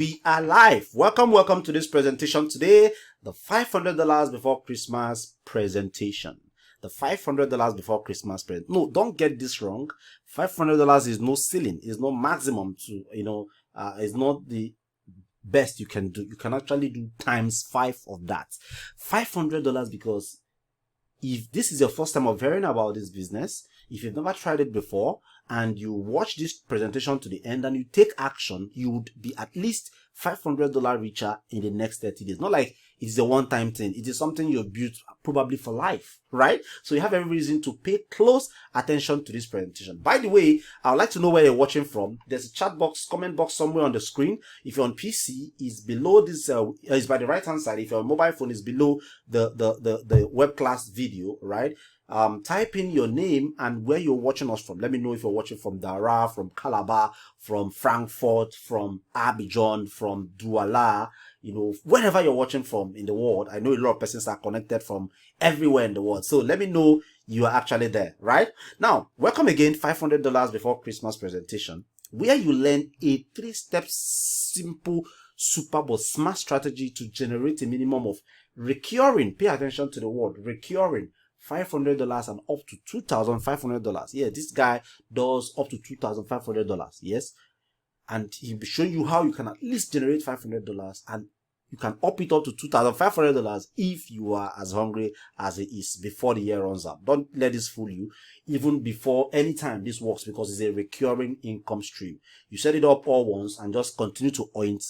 We are live. Welcome to this presentation today. The $500 before Christmas presentation. The $500 before Christmas present. No, don't get this wrong. $500 is no ceiling. It's no maximum to, it's not the best you can do. You can actually do times 5 of that. $500 because if this is your first time of hearing about this business, if you've never tried it before, and you watch this presentation to the end and you take action, you would be at least $500 richer in the next 30 days. Not like it is a one-time thing. It is something you've built probably for life, right? So you have every reason to pay close attention to this presentation. By the way, I would like to know where you're watching from. There's a chat box, comment box somewhere on the screen. If you're on PC, it's below this, it's by the right-hand side. If you're on mobile phone, it's below the web class video, right? Type in your name and where you're watching us from. Let me know if you're watching from Dara, from Calabar, from Frankfurt, from Abidjan, from Douala, wherever you're watching from in the world. I know a lot of persons are connected from everywhere in the world. So let me know you are actually there, right? Now, welcome again, $500 before Christmas presentation, where you learn a 3-step simple, super but smart strategy to generate a minimum of recurring, pay attention to the word, recurring, $500 and up to $2,500. Yeah, this guy does up to $2,500. Yes, and he'll be showing you how you can at least generate $500 and you can up it up to $2,500 if you are as hungry as it is before the year runs out. Don't let this fool you. Even before any time this works, because it's a recurring income stream. You set it up all once and just continue to oil it,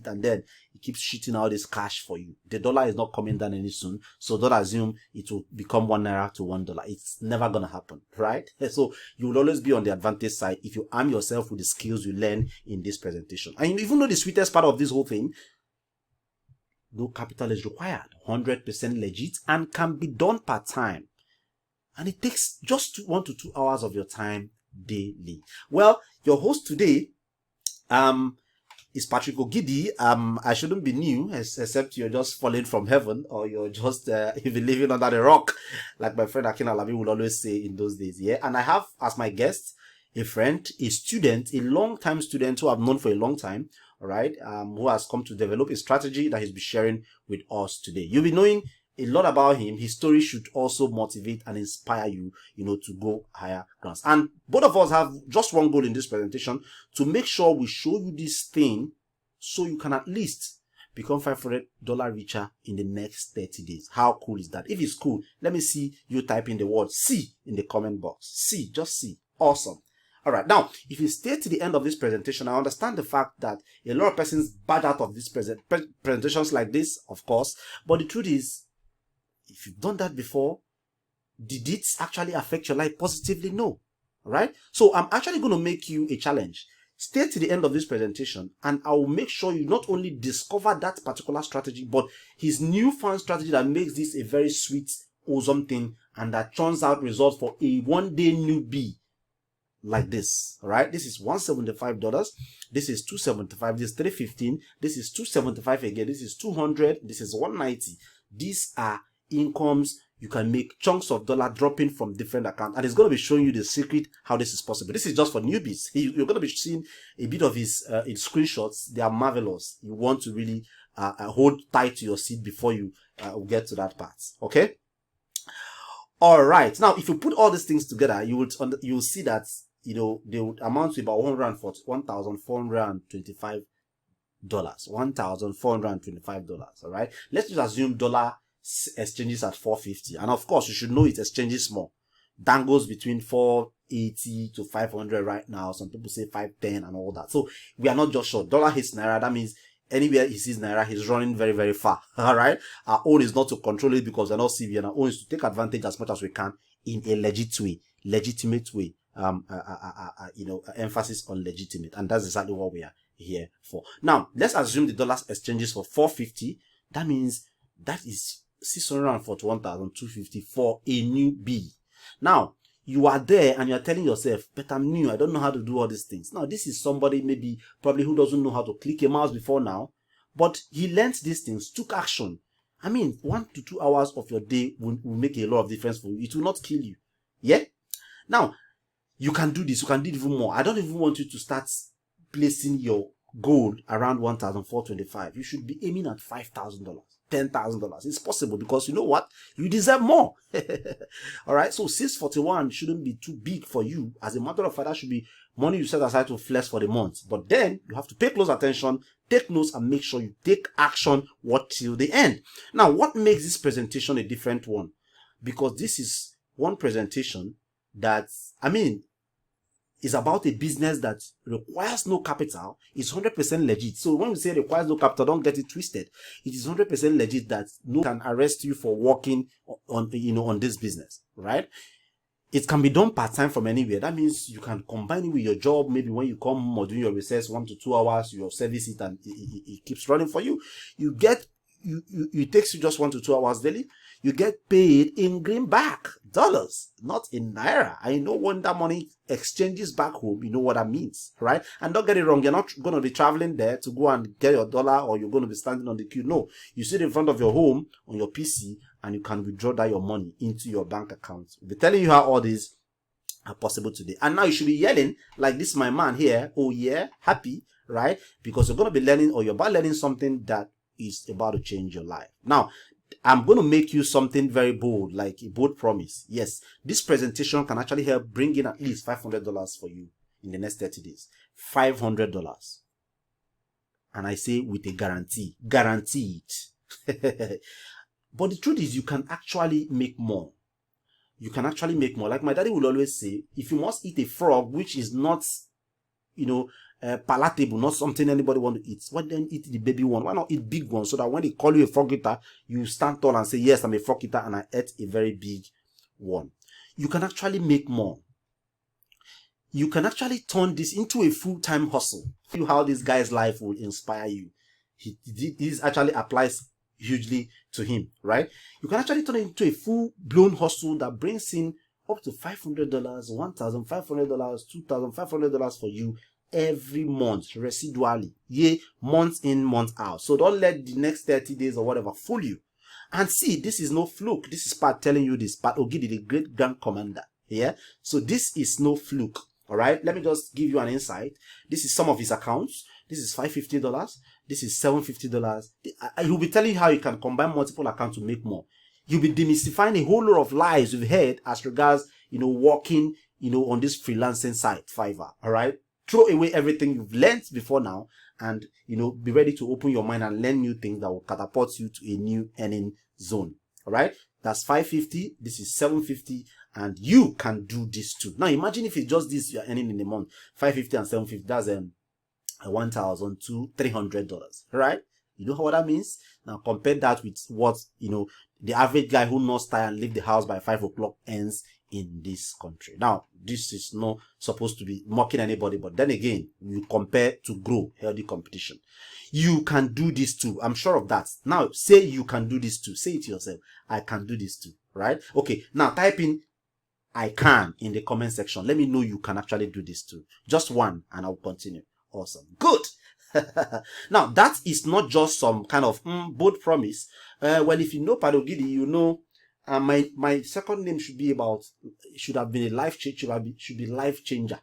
and then it keeps shooting out this cash for you. The dollar is not coming down any soon, so don't assume it will become $1 to $1. It's never gonna happen, right? So you will always be on the advantage side if you arm yourself with the skills you learn in this presentation. And even though the sweetest part of this whole thing, no capital is required, 100% legit, and can be done part-time. And it takes just 1 to 2 hours of your time daily. Well, your host today is Patrick Ogidi. I shouldn't be new, except you're just falling from heaven, or you're just you've been living under the rock, like my friend Akin Alabi would always say in those days. Yeah, and I have as my guest a friend, a student, a long-time student who I've known for a long time. All right, who has come to develop a strategy that he'll be sharing with us today. You'll be knowing a lot about him. His story should also motivate and inspire you, to go higher grounds. And both of us have just one goal in this presentation: to make sure we show you this thing so you can at least become $500 richer in the next 30 days. How cool is that? If it's cool, let me see you type in the word C in the comment box. C, just C. Awesome. All right. Now, if you stay to the end of this presentation, I understand the fact that a lot of persons bad out of these presentations like this, of course. But the truth is, if you've done that before, did it actually affect your life positively? No. All right. So I'm actually going to make you a challenge. Stay to the end of this presentation and I will make sure you not only discover that particular strategy, but his newfound strategy that makes this a very sweet, awesome thing and that churns out results for a one-day newbie like this. All right. This is $175. This is $275. This is $315. This is $275 again. This is $200. This is $190. These are incomes you can make, chunks of dollar dropping from different accounts, and it's going to be showing you the secret how this is possible. This is just for newbies. You're going to be seeing a bit of his screenshots. They are marvelous. You want to really hold tight to your seat before you get to that part. Okay. All right. Now, if you put all these things together, you will see that they would amount to about $1,425. $1,425. All right. Let's just assume dollar exchanges at 450, and of course you should know it exchanges more, dangles between 480 to 500 right now. Some people say 510 and all that. So we are not just sure. Dollar hits naira, that means anywhere he sees naira, he's running very, very far. All right. Our own is not to control it because we're not CBN. Our own is to take advantage as much as we can in a legitimate way. Emphasis on legitimate, and that's exactly what we are here for. Now let's assume the dollar exchanges for 450. That means that is $641,250 for a newbie. Now, you are there and you're telling yourself, but I'm new, I don't know how to do all these things. Now, this is somebody probably who doesn't know how to click a mouse before now, but he learned these things, took action. I mean, 1 to 2 hours of your day will make a lot of difference for you. It will not kill you. Yeah? Now, you can do this. You can do even more. I don't even want you to start placing your gold around $1,425. You should be aiming at $5,000, $10,000. It's possible because you know what? You deserve more. All right. So 641 shouldn't be too big for you. As a matter of fact, that should be money you set aside to flex for the month. But then you have to pay close attention, take notes, and make sure you take action till the end. Now, what makes this presentation a different one? Because this is one presentation that, is about a business that requires no capital. It's 100% legit. So when we say requires no capital, don't get it twisted. It is 100% legit that no one can arrest you for working on this business, right? It can be done part-time from anywhere. That means you can combine it with your job. Maybe when you come home or doing your recess 1 to 2 hours, you service it and it keeps running for you. It takes you just 1 to 2 hours daily. You get paid in greenback, dollars, not in naira. I know when that money exchanges back home, you know what that means, right? And don't get it wrong, you're not going to be traveling there to go and get your dollar, or you're going to be standing on the queue. No, you sit in front of your home on your PC and you can withdraw that your money into your bank account. We'll be telling you how all these are possible today. And now you should be yelling like this, my man here. Oh yeah, happy, right? Because you're going to be learning, or you're about learning something that is about to change your life. Now, I'm going to make you something very bold, like a bold promise. Yes, this presentation can actually help bring in at least $500 for you in the next 30 days. $500. And I say with a guarantee. Guarantee it. But the truth is, you can actually make more. You can actually make more. Like my daddy will always say, if you must eat a frog, which is not, palatable, not something anybody want to eat, why then eat the baby one? Why not eat big one, so that when they call you a frog eater, you stand tall and say, yes, I'm a frog eater and I ate a very big one. You can actually make more. You can actually turn this into a full-time hustle. See how this guy's life will inspire you. This actually applies hugely to him, right? You can actually turn it into a full-blown hustle that brings in up to $500, $1,500, $2,500 for you every month, residually, month in, month out. So don't let the next 30 days or whatever fool you. And see, this is no fluke. This is Pat telling you this. Pat Ogidi, the great grand commander. Yeah. So this is no fluke. All right. Let me just give you an insight. This is some of his accounts. This is $550. This is $750. He'll be telling you how you can combine multiple accounts to make more. You'll be demystifying a whole lot of lies you've heard as regards, working, on this freelancing site, Fiverr. All right. Throw away everything you've learned before now and, be ready to open your mind and learn new things that will catapult you to a new earning zone. All right. That's $550. This is $750. And you can do this too. Now, imagine if it's just this you're earning in a month. $550 and $750. That's $1,300. Right. You know what that means? Now, compare that with what, the average guy who knows tie and leave the house by 5 o'clock earns in this country. Now, this is not supposed to be mocking anybody, but then again, you compare to grow healthy competition. You can do this too. I'm sure of that. Now, say you can do this too. Say it to yourself. I can do this too. Right? Okay. Now, type in I can in the comment section. Let me know you can actually do this too. Just one, and I'll continue. Awesome. Good. Now, that is not just some kind of bold promise. Well, if you know Pat Ogidi, you know my second name should have been a life change, should be life changer.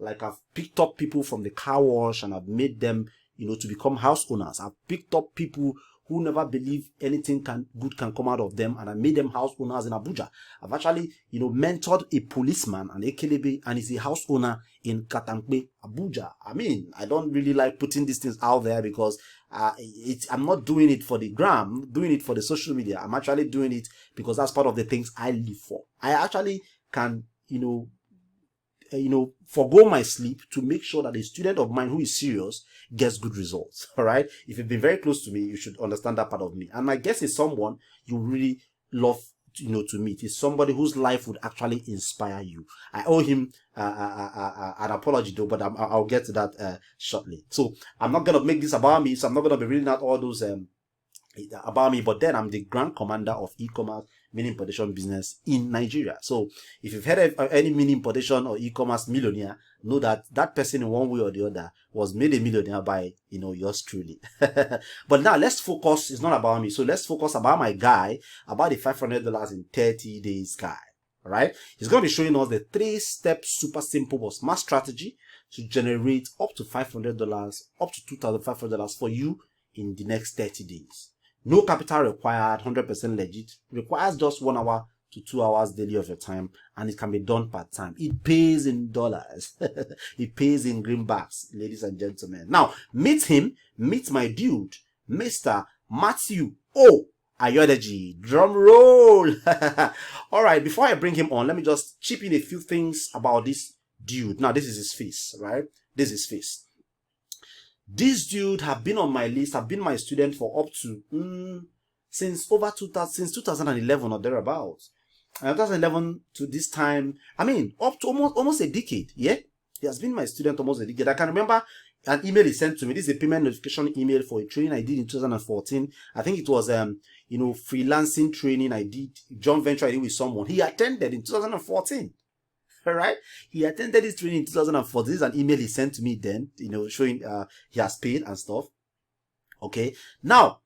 Like, I've picked up people from the car wash and I've made them, to become house owners. I've picked up people who never believe anything good can come out of them, and I made them house owners in Abuja. I've actually, mentored a policeman, an Ekelebe, and he's a house owner in Katankpe, Abuja. I don't really like putting these things out there because I'm not doing it for the gram, I'm doing it for the social media. I'm actually doing it because that's part of the things I live for. I actually can, forgo my sleep to make sure that a student of mine who is serious gets good results. All right. If you've been very close to me, you should understand that part of me. And my guess is someone you really love, to meet. Is somebody whose life would actually inspire you. I owe him an apology though, but I'll get to that shortly. So I'm not gonna make this about me. So I'm not gonna be reading out all those about me. But then I'm the grand commander of e-commerce mini importation business in Nigeria. So if you've heard of any mini importation or e-commerce millionaire, know that that person in one way or the other was made a millionaire by, yours truly. But now let's focus. It's not about me. So let's focus about my guy, about the $500 in 30 days guy. All right. He's going to be showing us the 3-step super simple but smart strategy to generate up to $500, up to $2,500 for you in the next 30 days. No capital required, 100% legit. Requires just 1 hour to 2 hours daily of your time, and it can be done part-time. It pays in dollars. It pays in greenbacks, ladies and gentlemen. Now, meet my dude, Mr. Matthew O. Ogidi. Drum roll. All right, before I bring him on, let me just chip in a few things about this dude. Now, this is his face, right? This is his face. This dude have been on my list, have been my student for up to since 2011 or thereabouts. 2011 to this time, I mean, up to almost a decade. Yeah, he has been my student almost a decade. I can remember an email he sent to me. This is a payment notification email for a training I did in 2014. I think it was freelancing training I did, joint venture I did with someone. He attended in 2014. All right, he attended this training in 2014. This is an email he sent to me then, showing he has paid and stuff. Okay, now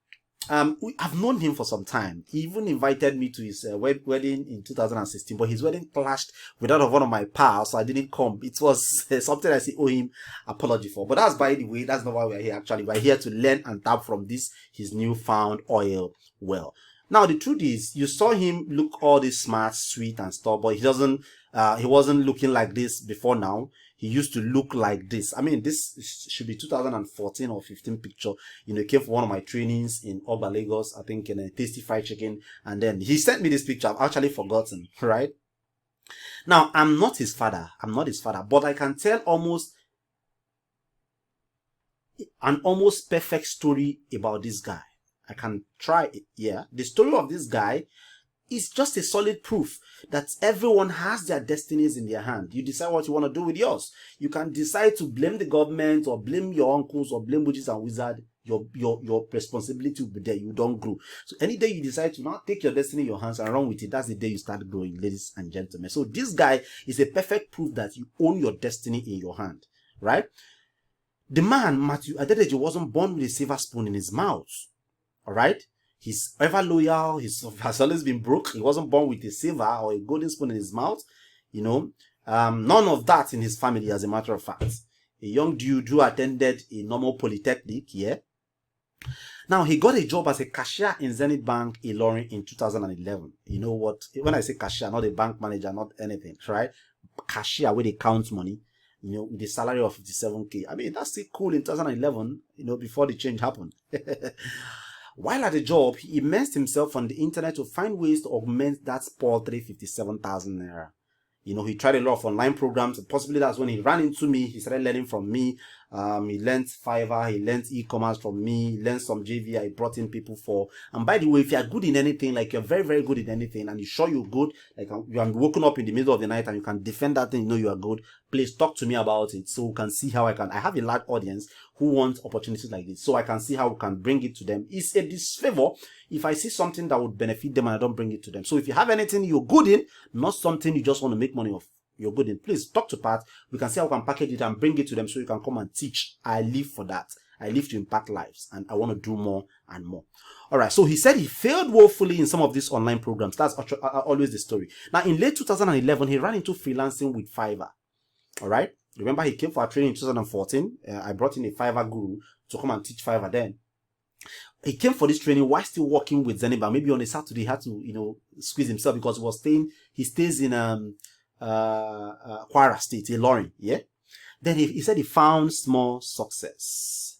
I've known him for some time. He even invited me to his wedding in 2016, but his wedding clashed with that of one of my pals, so I didn't come. It was something I owe him apology for. But that's by the way, that's not why we're here actually. We're here to learn and tap from this, his newfound oil well. Now, the truth is, you saw him look all this smart, sweet and stuff, but he wasn't looking like this before now. He used to look like this. I mean, this should be 2014 or 15 picture. He came for one of my trainings in Oba, Lagos, I think in a Tasty Fried Chicken. And then he sent me this picture. I've actually forgotten, right? Now, I'm not his father, but I can tell an almost perfect story about this guy. I can try it. Yeah, the story of this guy is just a solid proof that everyone has their destinies in their hand. You decide what you want to do with yours. You can decide to blame the government or blame your uncles or blame witches and wizards. Your responsibility will be there. You don't grow. So any day you decide to now take your destiny in your hands and run with it, that's the day you start growing, ladies and gentlemen. So this guy is a perfect proof that you own your destiny in your hand, right? The man, Matthew Ogidi, wasn't born with a silver spoon in his mouth. All right, he's ever loyal. He has always been broke. He wasn't born with a silver or a golden spoon in his mouth. None of that in his family, as a matter of fact. A young dude who attended a normal polytechnic. Yeah. Now he got a job as a cashier in Zenith Bank, Ilorin, in 2011. You know what? When I say cashier, not a bank manager, not anything, right? Cashier where they count money. With a salary of 57K. I mean, that's still cool in 2011. Before the change happened. While at the job, he immersed himself on the internet to find ways to augment that paltry 57,000 naira. He tried a lot of online programs. Possibly that's when he ran into me. He started learning from me. He learned Fiverr. He learned e-commerce from me. He learned some JV. I brought in people for. And by the way, if you're good in anything, like you're very, very good in anything, and you're sure you're good, like you are woken up in the middle of the night and you can defend that thing, you are good, please talk to me about it so we can see how I have a large audience who want opportunities like this, so I can see how we can bring it to them. It's a disfavor if I see something that would benefit them and I don't bring it to them. So if you have anything you're good in, not something you just want to make money off, you're good in, please talk to Pat. We can see how we can package it and bring it to them so you can come and teach. I live for that. I live to impact lives, and I want to do more and more. All right, so he said he failed woefully in some of these online programs. That's always the story. Now, in late 2011, he ran into freelancing with Fiverr. All right, remember he came for a training in 2014. I brought in a Fiverr guru to come and teach Fiverr then. He came for this training while still working with Zeniba. Maybe on a Saturday he had to, squeeze himself because he stays in Kwara State, Ilorin, yeah? Then he said he found small success.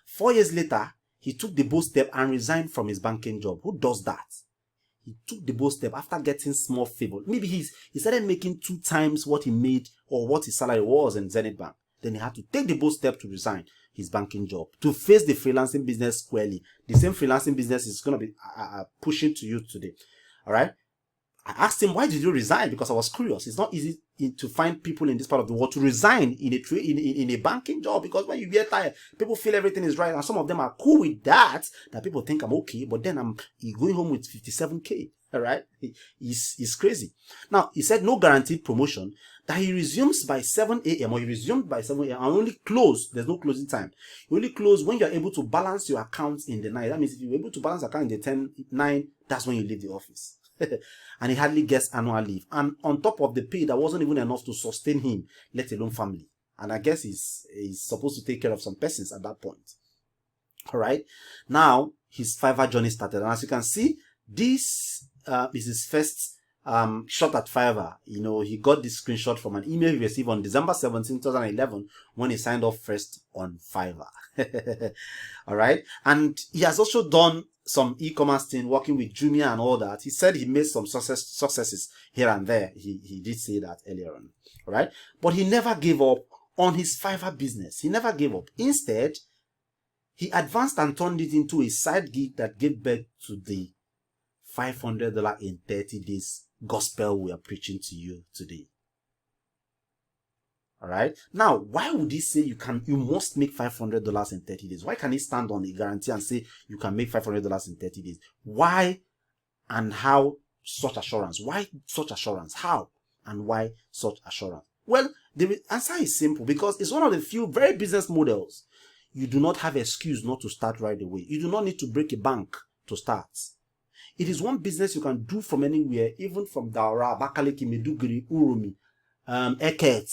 4 years later, he took the bold step and resigned from his banking job. Who does that? He took the bold step after getting small favor. Maybe he started making 2 times what he made or what his salary was in Zenith Bank. Then he had to take the bold step to resign his banking job to face the freelancing business squarely. The same freelancing business is going to be pushing to you today. All right. I asked him, why did you resign? Because I was curious. It's not easy to find people in this part of the world to resign in a banking job, because when you get tired, people feel everything is right, and some of them are cool with that people think I'm okay, but then I'm going home with 57K. All right, he's crazy. Now he said no guaranteed promotion, that he resumes by 7 a.m. or he resumed by 7 a.m. and only close. There's no closing time. You only close when you're able to balance your accounts in the night. That means if you're able to balance account in the 9, that's when you leave the office. And he hardly gets annual leave. And on top of the pay, that wasn't even enough to sustain him, let alone family. And I guess he's supposed to take care of some persons at that point. All right. Now his Fiverr journey started, and as you can see, this is his first shot at Fiverr. You know, he got this screenshot from an email he received on December 17, 2011, when he signed up first on Fiverr. All right. And he has also done some e-commerce thing, working with Jumia and all that. He said he made some successes here and there. He did say that earlier on. All right. But he never gave up on his Fiverr business. He never gave up. Instead, he advanced and turned it into a side gig that gave birth to the $500 in 30 days gospel we are preaching to you today. All right. Now, why would he say you must make $500 in 30 days? Why can he stand on a guarantee and say you can make $500 in 30 days? Why and how such assurance? Why such assurance? How and why such assurance? Well, the answer is simple, because it's one of the few very business models. You do not have excuse not to start right away. You do not need to break a bank to start. It is one business you can do from anywhere, even from Daura, Abakaliki, Meduguri, Urumi, Eket,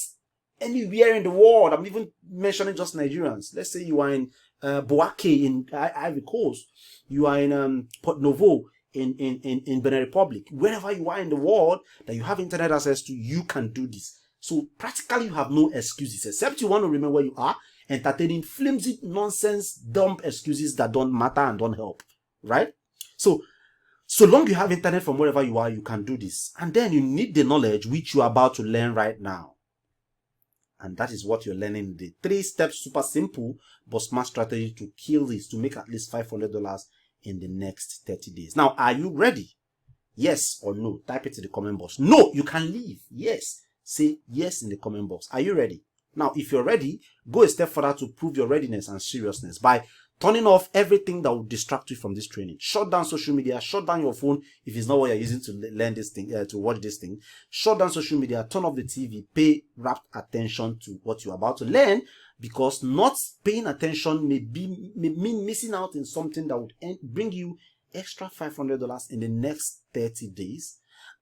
anywhere in the world. I'm even mentioning just Nigerians. Let's say you are in Bouake in Ivory Coast. You are in Port Novo in Benin Republic. Wherever you are in the world that you have internet access to, you can do this. So practically you have no excuses, except you want to remember where you are, entertaining flimsy nonsense, dumb excuses that don't matter and don't help. Right? So long you have internet from wherever you are, you can do this. And then you need the knowledge which you are about to learn right now. And that is what you're learning. The 3-step super simple but smart strategy to kill this, to make at least $500 in the next 30 days. Now, are you ready? Yes or no? Type it in the comment box. No, you can leave. Yes. Say yes in the comment box. Are you ready? Now, if you're ready, go a step further to prove your readiness and seriousness by turning off everything that will distract you from this training. Shut down social media, shut down your phone if it's not what you're using to learn this thing, to watch this thing. Shut down social media, turn off the TV, pay rapt attention to what you're about to learn, because not paying attention may mean missing out in something that would bring you extra $500 in the next 30 days,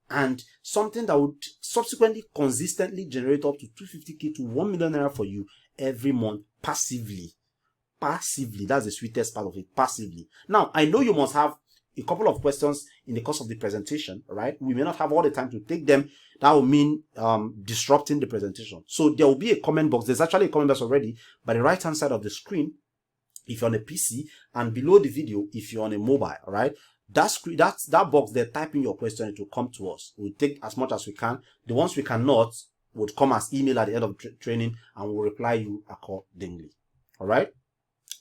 and something that would subsequently consistently generate up to 250k to 1 million naira for you every month passively. Passively. That's the sweetest part of it. Passively. Now, I know you must have a couple of questions in the course of the presentation, right? We may not have all the time to take them. That will mean disrupting the presentation. So there will be a comment box. There's actually a comment box already by the right hand side of the screen if you're on a PC, and below the video if you're on a mobile, all right? That box there, type in your question, it will come to us. We'll take as much as we can. The ones we cannot would come as email at the end of training, and we'll reply you accordingly. All right?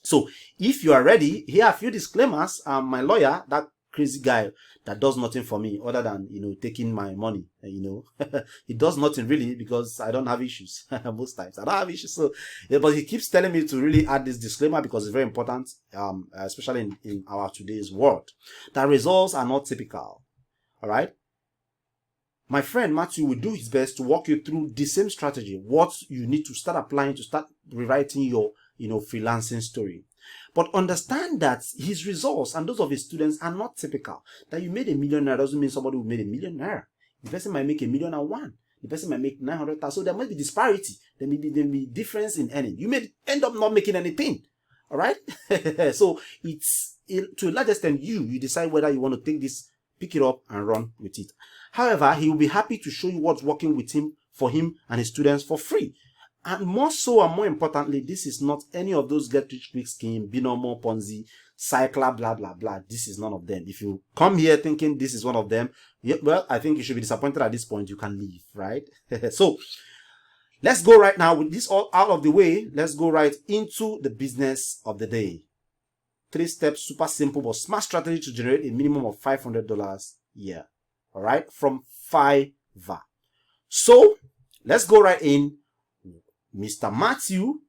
So if you are ready, here are a few disclaimers. My lawyer, that crazy guy that does nothing for me other than, taking my money, he does nothing really, because I don't have issues. Most times I don't have issues. So, yeah, but he keeps telling me to really add this disclaimer because it's very important, especially in our today's world, that results are not typical. All right. My friend Matthew will do his best to walk you through the same strategy, what you need to start applying to start rewriting your freelancing story. But understand that his results and those of his students are not typical. That you made $1 million doesn't mean somebody who made $1 million. The person might make $1,000,001. The person might make 900,000. So there must be disparity. There may be difference in earning. You may end up not making anything. All right. So to a large extent, you decide whether you want to take this, pick it up and run with it. However, he will be happy to show you what's working with him, for him and his students for free. And more so and more importantly, this is not any of those get rich quick scheme, binomo, Ponzi, cycler, blah, blah, blah. This is none of them. If you come here thinking this is one of them, well, I think you should be disappointed at this point. You can leave, right? So let's go right now with this all out of the way. Let's go right into the business of the day. 3 steps, super simple but smart strategy to generate a minimum of $500 a year. All right, from Fiverr. So let's go right in. Mr. Matthew,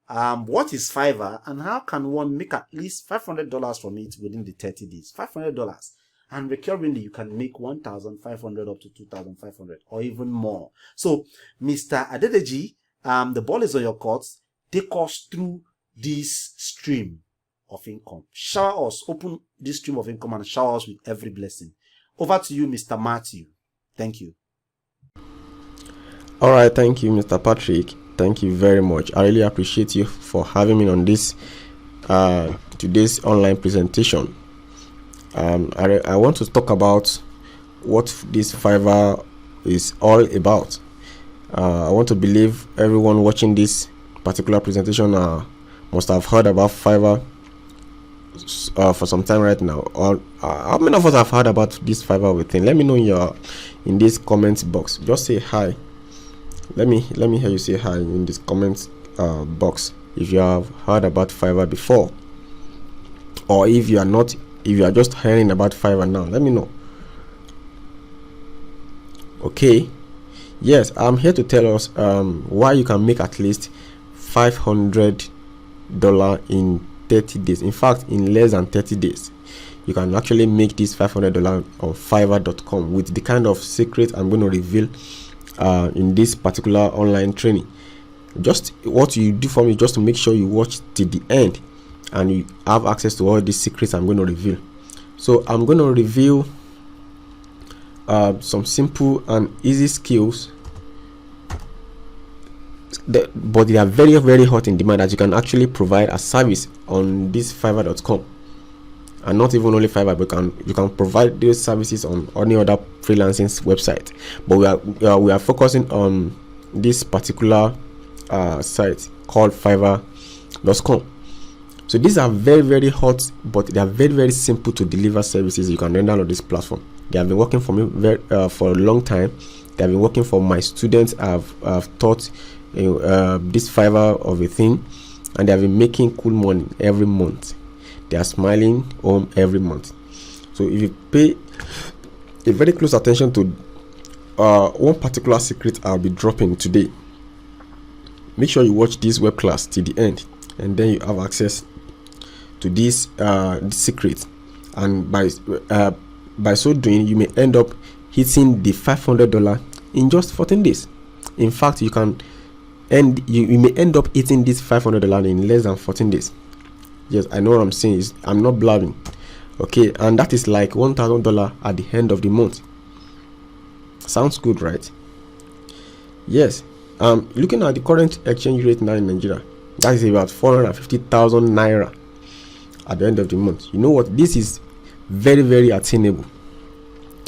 what is Fiverr and how can one make at least $500 from it within the 30 days? $500. And recurringly, you can make 1,500 up to 2,500 or even more. So, Mr. Adedeji, the ball is on your court. Take us through this stream of income. Shower us, open this stream of income and shower us with every blessing. Over to you, Mr. Matthew. Thank you. All right, thank you, Mr. Patrick. Thank you very much. I really appreciate you for having me on this today's online presentation. I want to talk about what this Fiverr is all about. I want to believe everyone watching this particular presentation must have heard about Fiverr for some time right now. Or how many of us have heard about this Fiverr thing? Let me know in this comment box. Just say hi. Let me hear you say hi in this comment box if you have heard about Fiverr before, or if you are just hearing about Fiverr now. Let me know. Okay, yes, I'm here to tell us why you can make at least $500 in 30 days. In fact, in less than 30 days you can actually make this $500 on Fiverr.com with the kind of secret I'm going to reveal in this particular online training. Just what you do for me, just to make sure you watch till the end and you have access to all these secrets I'm going to reveal. So I'm going to reveal some simple and easy skills but they are very, very hot in demand, that you can actually provide a service on this Fiverr.com. And not even only Fiverr, but you can provide those services on any other freelancing website. But we are focusing on this particular site called Fiverr.com. So these are very, very hot, but they are very, very simple to deliver services you can render on this platform. They have been working for me for a long time. They have been working for my students. I've taught this Fiverr of a thing, and they have been making cool money every month. They are smiling home every month. So if you pay a very close attention to one particular secret I'll be dropping today, make sure you watch this web class till the end, and then you have access to this secret. And by so doing, you may end up hitting the $500 in just 14 days. In fact, you may end up hitting this $500 in less than 14 days. Yes, I know what I'm saying. I'm not blabbing. Okay, and that is like $1,000 at the end of the month. Sounds good, right? Yes. Looking at the current exchange rate now in Nigeria, that is about 450,000 naira at the end of the month. You know what? This is very, very attainable.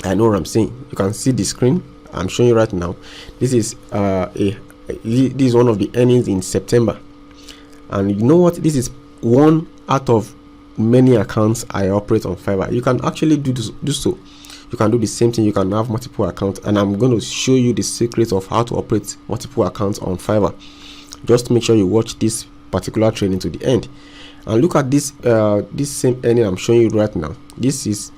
I know what I'm saying. You can see the screen I'm showing you right now. This is this is one of the earnings in September, and you know what? This is one out of many accounts I operate on Fiverr. You can actually do so. You can do the same thing. You can have multiple accounts, and I'm going to show you the secrets of how to operate multiple accounts on Fiverr. Just make sure you watch this particular training to the end, and look at this this same earning I'm showing you right now. This is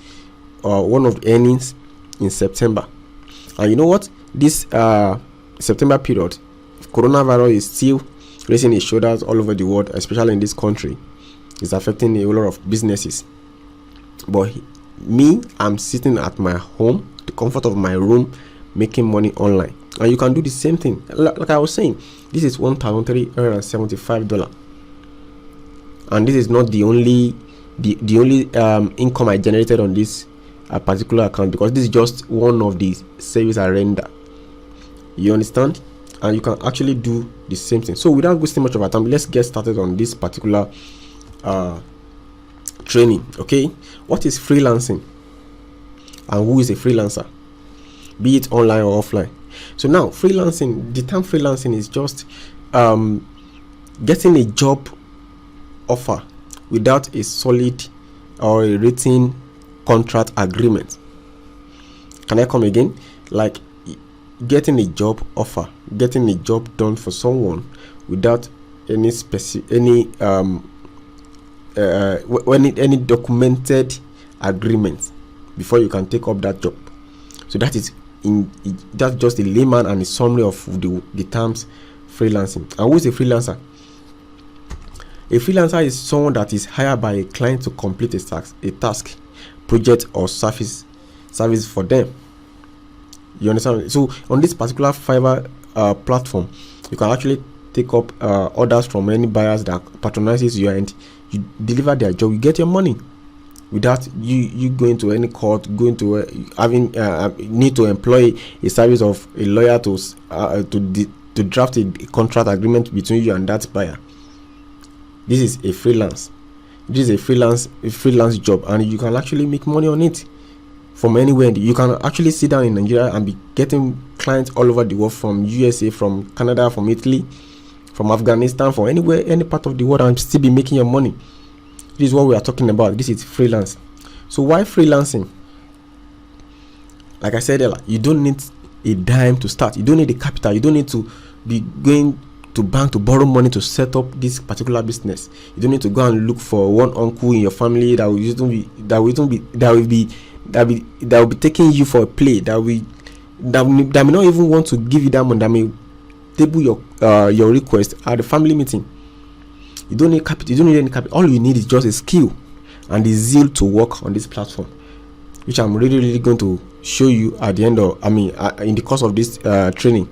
one of the earnings in September. And you know what? This September period, coronavirus is still raising its shoulders all over the world, especially in this country. It's affecting a lot of businesses. But me, I'm sitting at my home, the comfort of my room, making money online. And you can do the same thing. Like I was saying, this is $1,375, and this is not the only income I generated on this particular account, because this is just one of the service I render. You understand? And you can actually do the same thing. So without wasting much of our time, let's get started on this particular training. Okay, what is freelancing and who is a freelancer, be it online or offline? So now, freelancing, the term freelancing is just getting a job offer without a solid or a written contract agreement. Can I come again? Like getting a job offer, getting a job done for someone without any any documented agreement before you can take up that job. So that is that's just a layman and a summary of the terms freelancing. And who is a freelancer? A freelancer is someone that is hired by a client to complete a task, project, or service for them. You understand? So on this particular Fiverr platform, you can actually take up orders from any buyers that patronizes you, and you deliver their job. You get your money without you going to any court, going to having need to employ a service of a lawyer to to draft a contract agreement between you and that buyer. This is a freelance. This is a freelance job, and you can actually make money on it from anywhere. You can actually sit down in Nigeria and be getting clients all over the world, from USA, from Canada, from Italy, from Afghanistan, from anywhere, any part of the world, and still be making your money. This is what we are talking about. This is freelance. So why freelancing? Like I said earlier, you don't need a dime to start. You don't need a capital. You don't need to be going to bank to borrow money to set up this particular business. You don't need to go and look for one uncle in your family that will be taking you for a play, that may not even want to give you that money, that may table your request at the family meeting. You don't need capital. You don't need any capital. All you need is just a skill and the zeal to work on this platform, which I'm really going to show you at the end of, in the course of this training.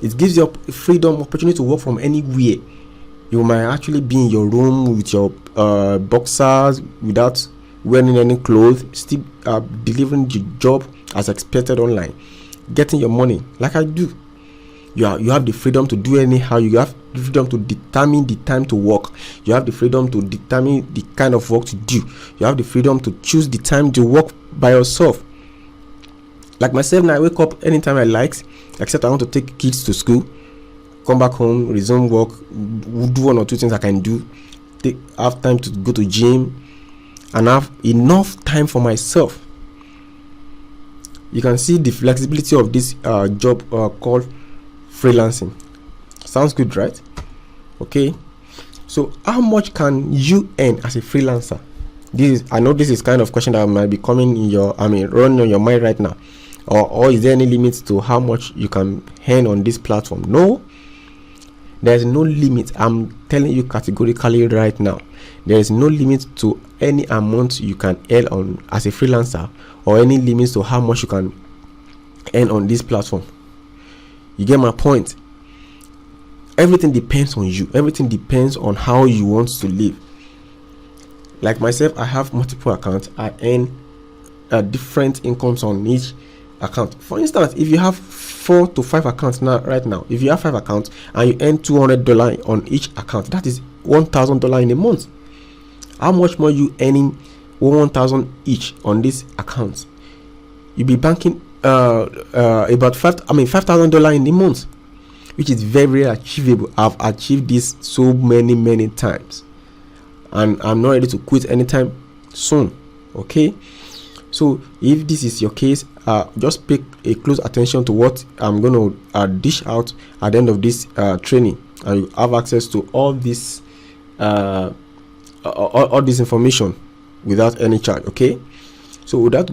It gives you freedom, opportunity to work from anywhere. You might actually be in your room with your boxers, without wearing any clothes, still delivering the job as expected online, getting your money like I do. You have the freedom to do anyhow. You have the freedom to determine the time to work. You have the freedom to determine the kind of work to do. You have the freedom to choose the time to work by yourself. Like myself now, I wake up anytime I like, except I want to take kids to school, come back home, resume work, do one or two things I can do, have time to go to gym, and have enough time for myself. You can see the flexibility of this job called freelancing. Sounds good, right? Okay, so how much can you earn as a freelancer? I know this is kind of question that might be coming in running on your mind right now. Or is there any limit to how much you can earn on this platform? No, there's no limit. I'm telling you categorically right now, there is no limit to any amount you can earn on as a freelancer, or any limits to how much you can earn on this platform. You get my point? Everything depends on you. Everything depends on how you want to live. Like myself, I have multiple accounts. I earn different incomes on each account. For instance, if you have 4 to 5 accounts right now, if you have 5 accounts and you earn $200 on each account, that is $1,000 in a month. How much more you earning $1,000 each on these accounts? You'll be banking about $5,000 in a month, which is very achievable. I've achieved this so many times, and I'm not ready to quit anytime soon. Okay, so if this is your case, just pay a close attention to what I'm going to dish out at the end of this training, and you have access to all this all this information without any charge. Okay, so without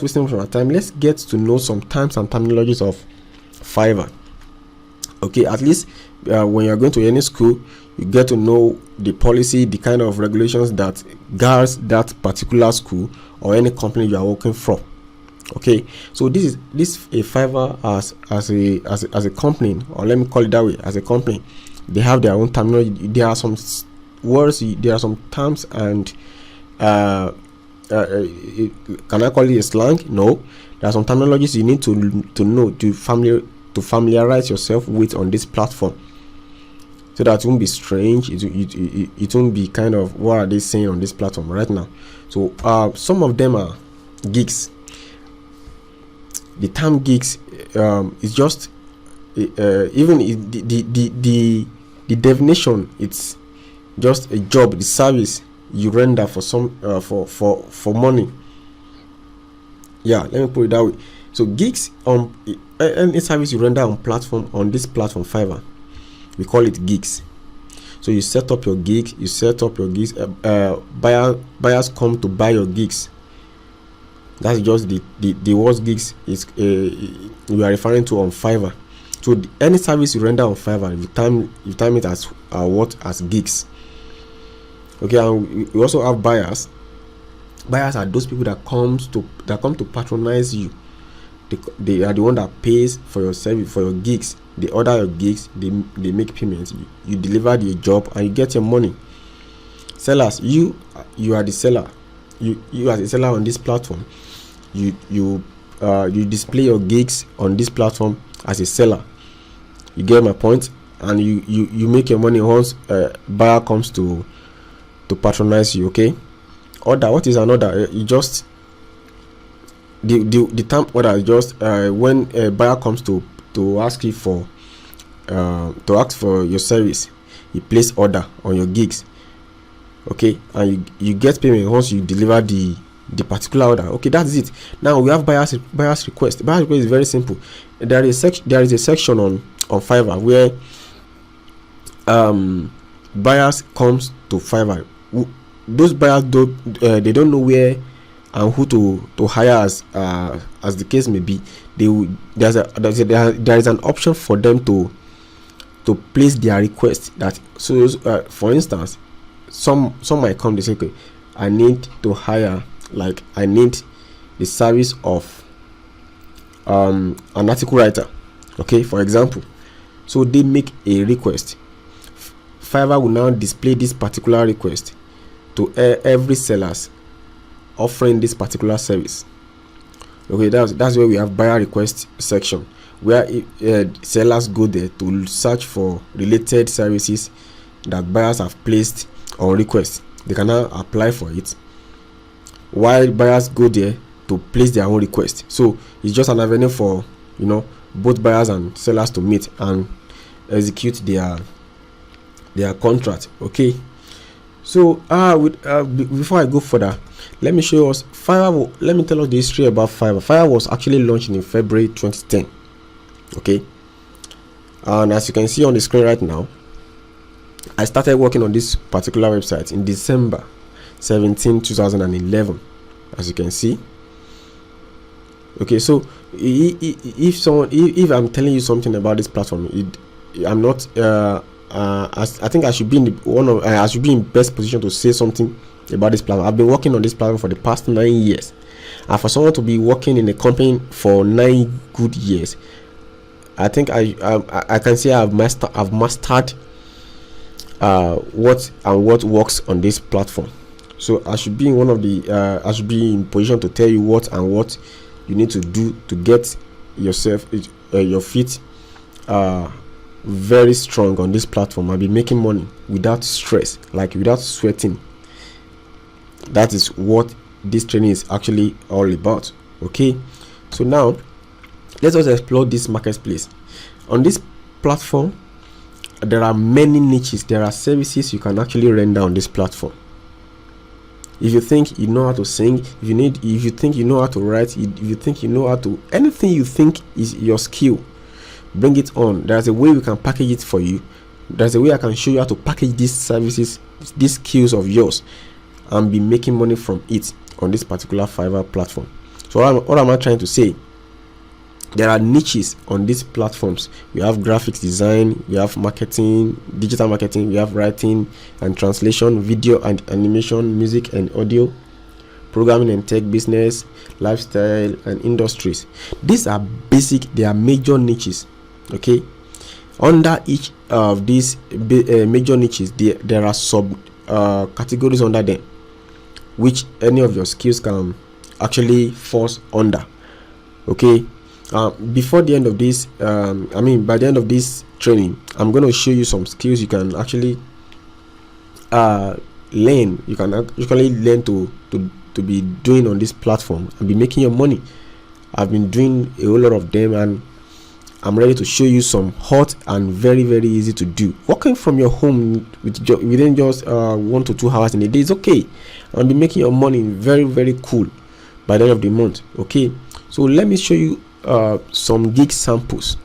wasting our time, let's get to know some terms and terminologies of Fiverr. Okay, at least when you're going to any school, you get to know the policy, the kind of regulations that guards that particular school or any company you are working for. Okay, so this a Fiverr as a company, or let me call it that way, as a company. They have their own terminology. There are some words, there are some terms, and can I call it a slang? No, there are some terminologies you need to know to familiarize yourself with on this platform, so that it won't be strange. It won't be kind of, what are they saying on this platform right now? So some of them are gigs. The term gigs is just even the definition. It's just a job, the service you render for some for money. Yeah, let me put it that way. So gigs, any service you render on this platform Fiverr, we call it gigs. So you set up your gigs. Buyers come to buy your gigs. That's just the word gigs is we are referring to on Fiverr. So any service you render on Fiverr, you time it as as gigs. Okay, and we also have buyers. Buyers are those people that come to patronize you. They are the one that pays for your service, for your gigs. They order your gigs, they make payments, you deliver the job, and you get your money. Sellers, you are the seller. You as a seller on this platform, you display your gigs on this platform as a seller. You get my point? And you make your money once buyer comes to patronize you. Okay. Order, what is an order? You just the term order is just when a buyer comes to ask you for to ask for your service, you place order on your gigs. Okay, and you get payment once you deliver the particular order. Okay, that's it. Now we have buyer's request. Buyer's request is very simple. There is a section on Fiverr where buyers comes to Fiverr. Those buyers they don't know where and who to hire as the case may be. There is an option for them to place their request. That so for instance, some might come, they say, okay, I need to hire, like I need the service of an article writer, okay, for example. So they make a request. Fiverr will now display this particular request to every sellers offering this particular service. Okay, that's where we have buyer request section, where sellers go there to search for related services that buyers have placed on request. They can now apply for it, while buyers go there to place their own request. So it's just an avenue for both buyers and sellers to meet and execute their contract. Okay. So before I go further, let me show us Fiverr. Let me tell us the history about Fiverr. Fiverr was actually launched in February 2010. Okay, and as you can see on the screen right now, I started working on this particular website in December 17, 2011, as you can see. Okay, so if I'm telling you something about this platform, I'm not I think I should be in I should be in best position to say something about this platform. I've been working on this platform for the past 9 years, and for someone to be working in a company for 9 good years, I think I can say I've mastered what works on this platform. So I should be in I should be in position to tell you what you need to do to get yourself your feet very strong on this platform. I'll be making money without stress, like without sweating. That is what this training is actually all about. Okay, so now let us explore this marketplace. On this platform, there are many niches. There are services you can actually render on this platform. If you think you know how to sing, if you think you know how to write, if you think you know how to anything you think is your skill, bring it on. There's a way we can package it for you. There's a way I can show you how to package these services, these skills of yours, and be making money from it on this particular Fiverr platform. So what am I trying to say? There are niches on these platforms. We have graphics design, we have marketing, digital marketing, we have writing and translation, video and animation, music and audio, programming and tech, business, lifestyle and industries. These are basic, they are major niches. Okay, under each of these major niches, there are sub categories under them, which any of your skills can actually falls under. Okay, before the end of this by the end of this training, I'm going to show you some skills you can actually learn. You can actually learn to be doing on this platform and be making your money. I've been doing a whole lot of them, and I'm ready to show you some hot and very, very easy to do. Working from your home within just 1 to 2 hours in a day is okay. I'll be making your money very, very cool by the end of the month. Okay, so let me show you some gig samples.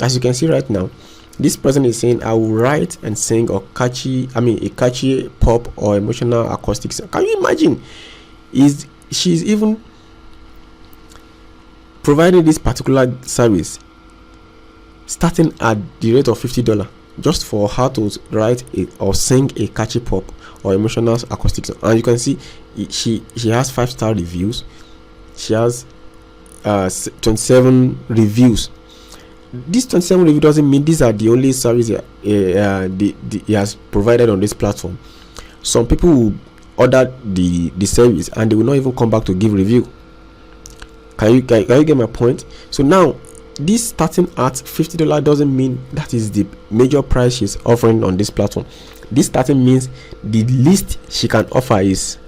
As you can see right now, this person is saying, I will write and sing a catchy pop or emotional acoustic song. Can you imagine? She's even providing this particular service starting at the rate of $50 just for her to write or sing a catchy pop or emotional acoustic song. And you can see she has 5-star reviews. She has 27 reviews. This 27 review doesn't mean these are the only service he has provided on this platform. Some people will order the service and they will not even come back to give review. Can you get my point? So now this starting at $50 doesn't mean that is the major price she's offering on this platform. This starting means the least she can offer is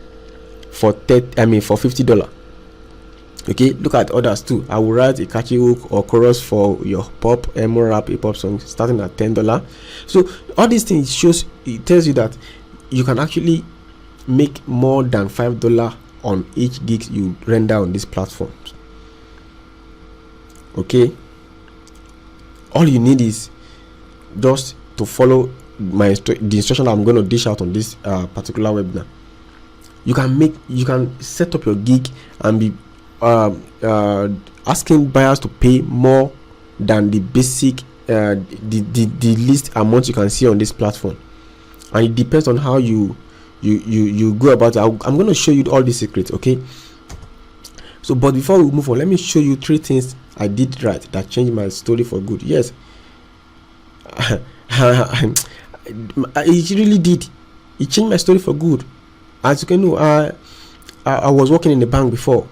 for $50. Okay, look at others too. I will write a catchy hook or chorus for your pop, emo, rap, hip hop song starting at $10. So all these things it tells you that you can actually make more than $5 on each gig you render on these platforms. Okay, all you need is just to follow the instruction I'm going to dish out on this particular webinar. You can set up your gig and be asking buyers to pay more than the basic the least amount you can see on this platform, and it depends on how you go about it. I'm going to show you all the secrets. Okay, so but before we move on, let me show you 3 things I did right that changed my story for good. Yes, it really did. It changed my story for good. As you can know, I was working in the bank before.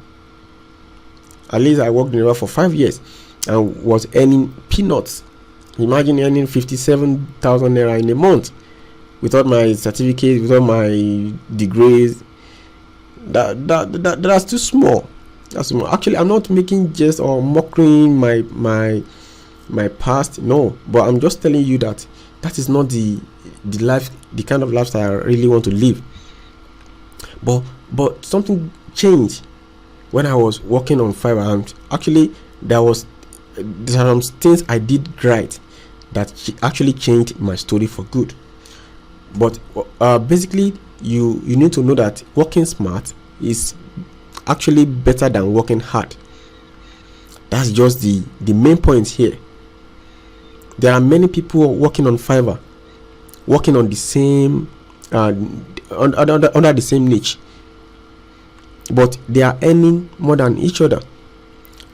At least I worked in the bank for 5 years and was earning peanuts. Imagine earning 57,000 naira in a month without my certificate, without my degrees. That's too small. That's small. Actually, I'm not making jest or mocking my past. No, but I'm just telling you that is not the life, the kind of lifestyle I really want to live. But something changed when I was working on Fiverr, and actually there are some things I did right that actually changed my story for good. But basically, you need to know that working smart is actually better than working hard. That's just the main point here. There are many people working on Fiverr, working on the same under the same niche, but they are earning more than each other.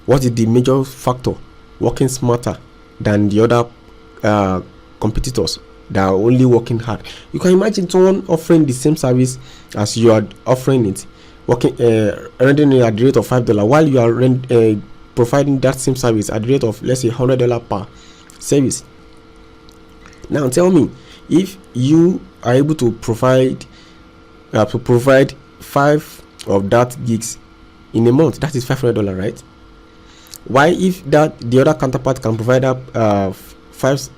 What is the major factor? Working smarter than the other competitors that are only working hard. You can imagine someone offering the same service as you are offering it, working rendering it at the rate of $5, while you are providing that same service at the rate of, let's say, $100 per service. Now tell me, if you are able to provide 5 of that gigs in a month, that is $500, right? Why, if the other counterpart can provide 5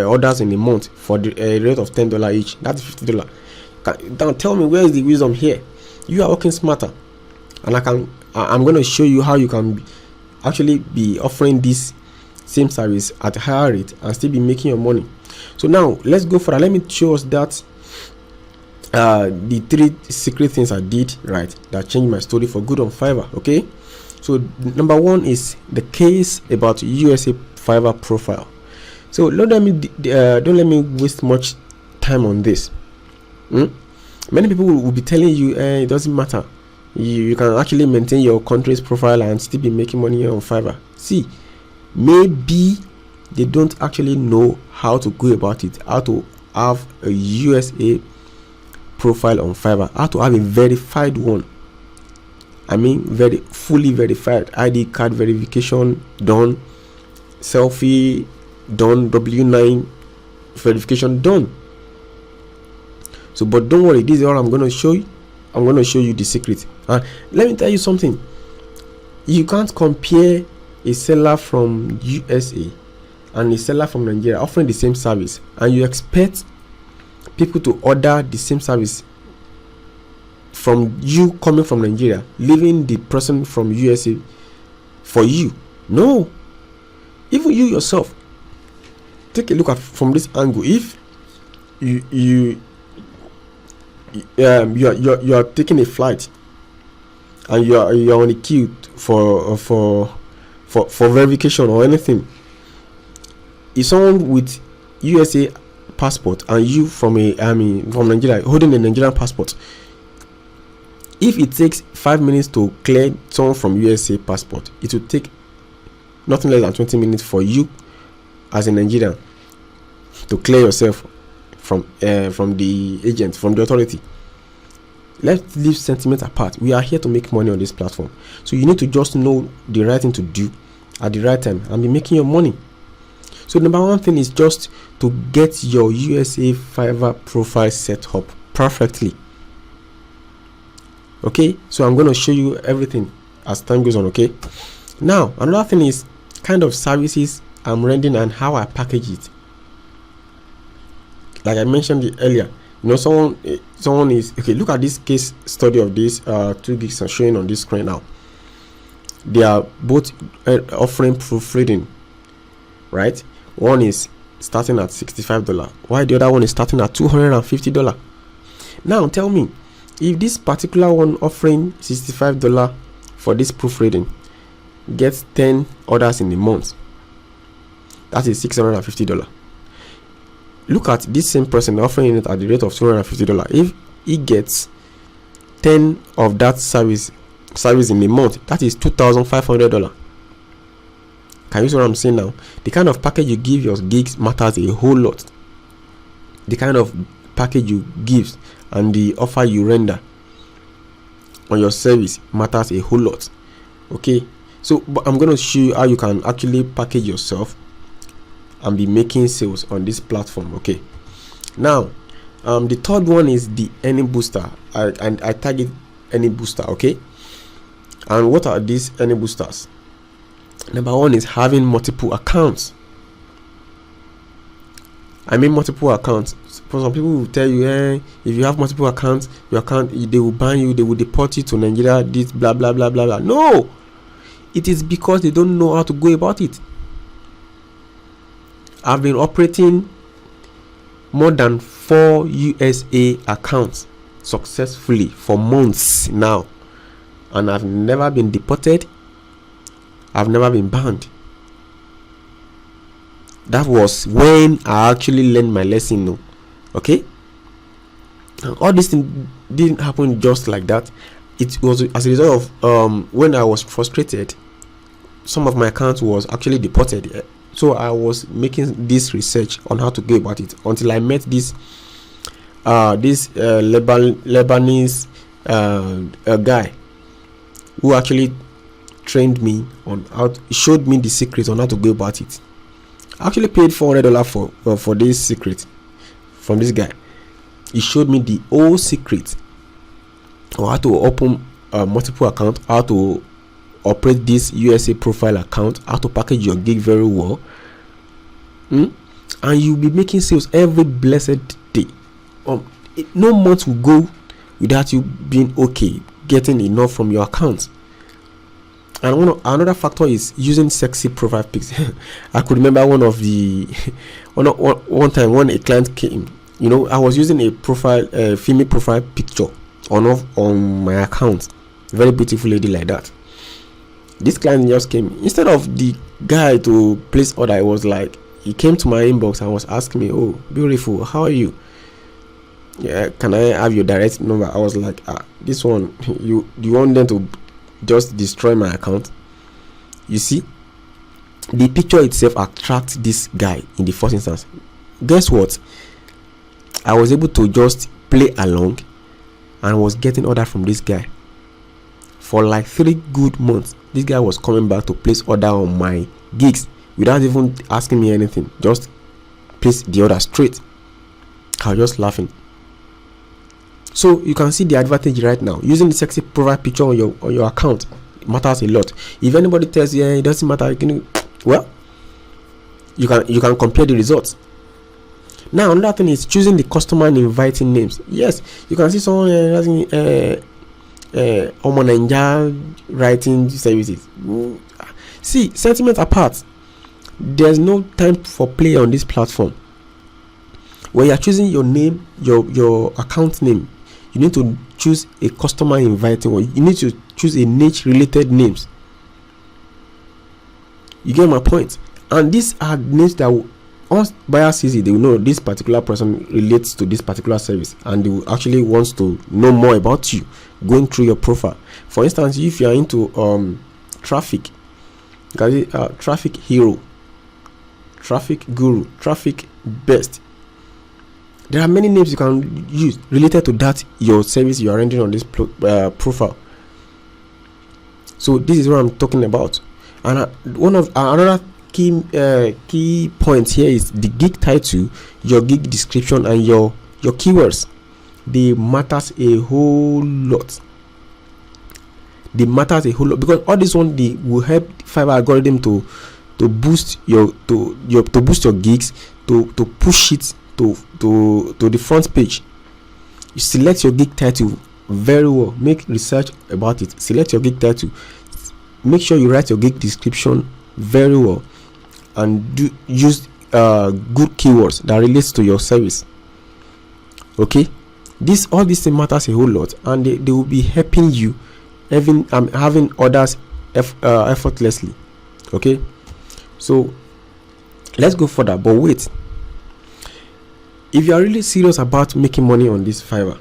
orders in a month for the rate of $10 each, that's $50. Now tell me, where is the wisdom here? You are working smarter, and I'm going to show you how you can actually be offering this same service at a higher rate and still be making your money. So now let's go for that. Let me show us that the 3 secret things I did right that changed my story for good on Fiverr. Okay, so number 1 is the case about USA Fiverr profile. So don't let me waste much time on this. Many people will be telling you it doesn't matter, you can actually maintain your country's profile and still be making money on Fiverr. See, maybe they don't actually know how to go about it, how to have a USA profile on Fiverr, how to have a verified one. I mean, very fully verified, ID card verification done, selfie done, W9 verification done. So, but don't worry, this is all I'm going to show you. I'm going to show you the secret. Let me tell you something. You can't compare a seller from USA and a seller from Nigeria offering the same service, and you expect people to order the same service from you coming from Nigeria, leaving the person from USA for you. No. Even you yourself, take a look at from this angle. If you are taking a flight and you are on a queue for verification or anything, if someone with USA passport and you from Nigeria holding a Nigerian passport, if it takes 5 minutes to clear someone from USA passport, it will take nothing less than 20 minutes for you as a Nigerian to clear yourself from the agent, from the authority. Let's leave sentiment apart. We are here to make money on this platform, so you need to just know the right thing to do at the right time and be making your money. So number one thing is just to get your USA Fiverr profile set up perfectly. Okay, so I'm going to show you everything as time goes on. Okay, now another thing is kind of services I'm rendering and how I package it. Like I mentioned it earlier, someone is okay. Look at this case study of these 2 gigs are showing on this screen now. They are both offering proofreading, right? One is starting at $65, while the other one is starting at $250. Now tell me, if this particular one offering $65 for this proofreading gets 10 orders in a month, that is $650. Look at this same person offering it at the rate of $250. If he gets 10 of that service in a month, that is $2,500. Can you see what I'm saying now? The kind of package you give your gigs matters a whole lot. The kind of package you give and the offer you render on your service matters a whole lot. Okay, so but I'm going to show you how you can actually package yourself and be making sales on this platform. Okay, now the third one is the earning booster. I target earning booster. Okay, and what are these earning boosters? Number one is having multiple accounts. I mean multiple accounts. For some people will tell you, if you have multiple accounts, your account, they will ban you, they will deport you to Nigeria, this blah blah blah blah blah. No, it is because they don't know how to go about it. I've been operating more than 4 USA accounts successfully for months now, and I've never been deported. I've never been banned. That was when I actually learned my lesson. No, okay. And all this thing didn't happen just like that. It was as a result of when I was frustrated. Some of my accounts was actually deported. So I was making this research on how to go about it until I met this Lebanese guy who actually trained me on how showed me the secret on how to go about it. I actually paid $400 for this secret from this guy. He showed me the whole secret on how to open multiple accounts, how to operate this USA profile account, how to package your gig very well, and you'll be making sales every blessed day. No month will go without you being okay, getting enough from your account. And another factor is using sexy profile pics. I could remember one time when a client came, I was using a female profile picture on my account, very beautiful lady like that. This client just came. Instead of the guy to place order, it was like he came to my inbox and was asking me, "Oh, beautiful, how are you? Yeah, can I have your direct number?" I was like, this one, you want them to just destroy my account? You see, the picture itself attracts this guy in the first instance. Guess what? I was able to just play along and was getting order from this guy for like 3 good months. This guy was coming back to place order on my gigs without even asking me anything. Just place the order straight. I was just laughing. So you can see the advantage right now. Using the sexy profile picture on your account, it matters a lot. If anybody tells you it doesn't matter, well, you can compare the results. Now another thing is choosing the customer and inviting names. Yes, you can see someone writing services. See, sentiment apart, there's no time for play on this platform. When you are choosing your name, your account name, you need to choose a customer inviting one. You need to choose a niche related names. You get my point? And these are names that once buyer sees it, they will know this particular person relates to this particular service, and they will actually want to know more about you going through your profile. For instance, if you are into traffic, traffic hero, traffic guru, traffic best, there are many names you can use related to that your service you are rendering on this profile. So this is what I'm talking about. And one of another key point here is the gig title, your gig description, and your keywords. They matters a whole lot. They matters a whole lot, because all this one, they will help Fiverr algorithm to boost your gigs, to push it to the front page. You select your gig title very well, make research about it, select your gig title, make sure you write your gig description very well, and use good keywords that relates to your service. Okay, all these things matters a whole lot, and they will be helping you even having orders effortlessly. Okay, so let's go further. But wait, if you are really serious about making money on this Fiverr,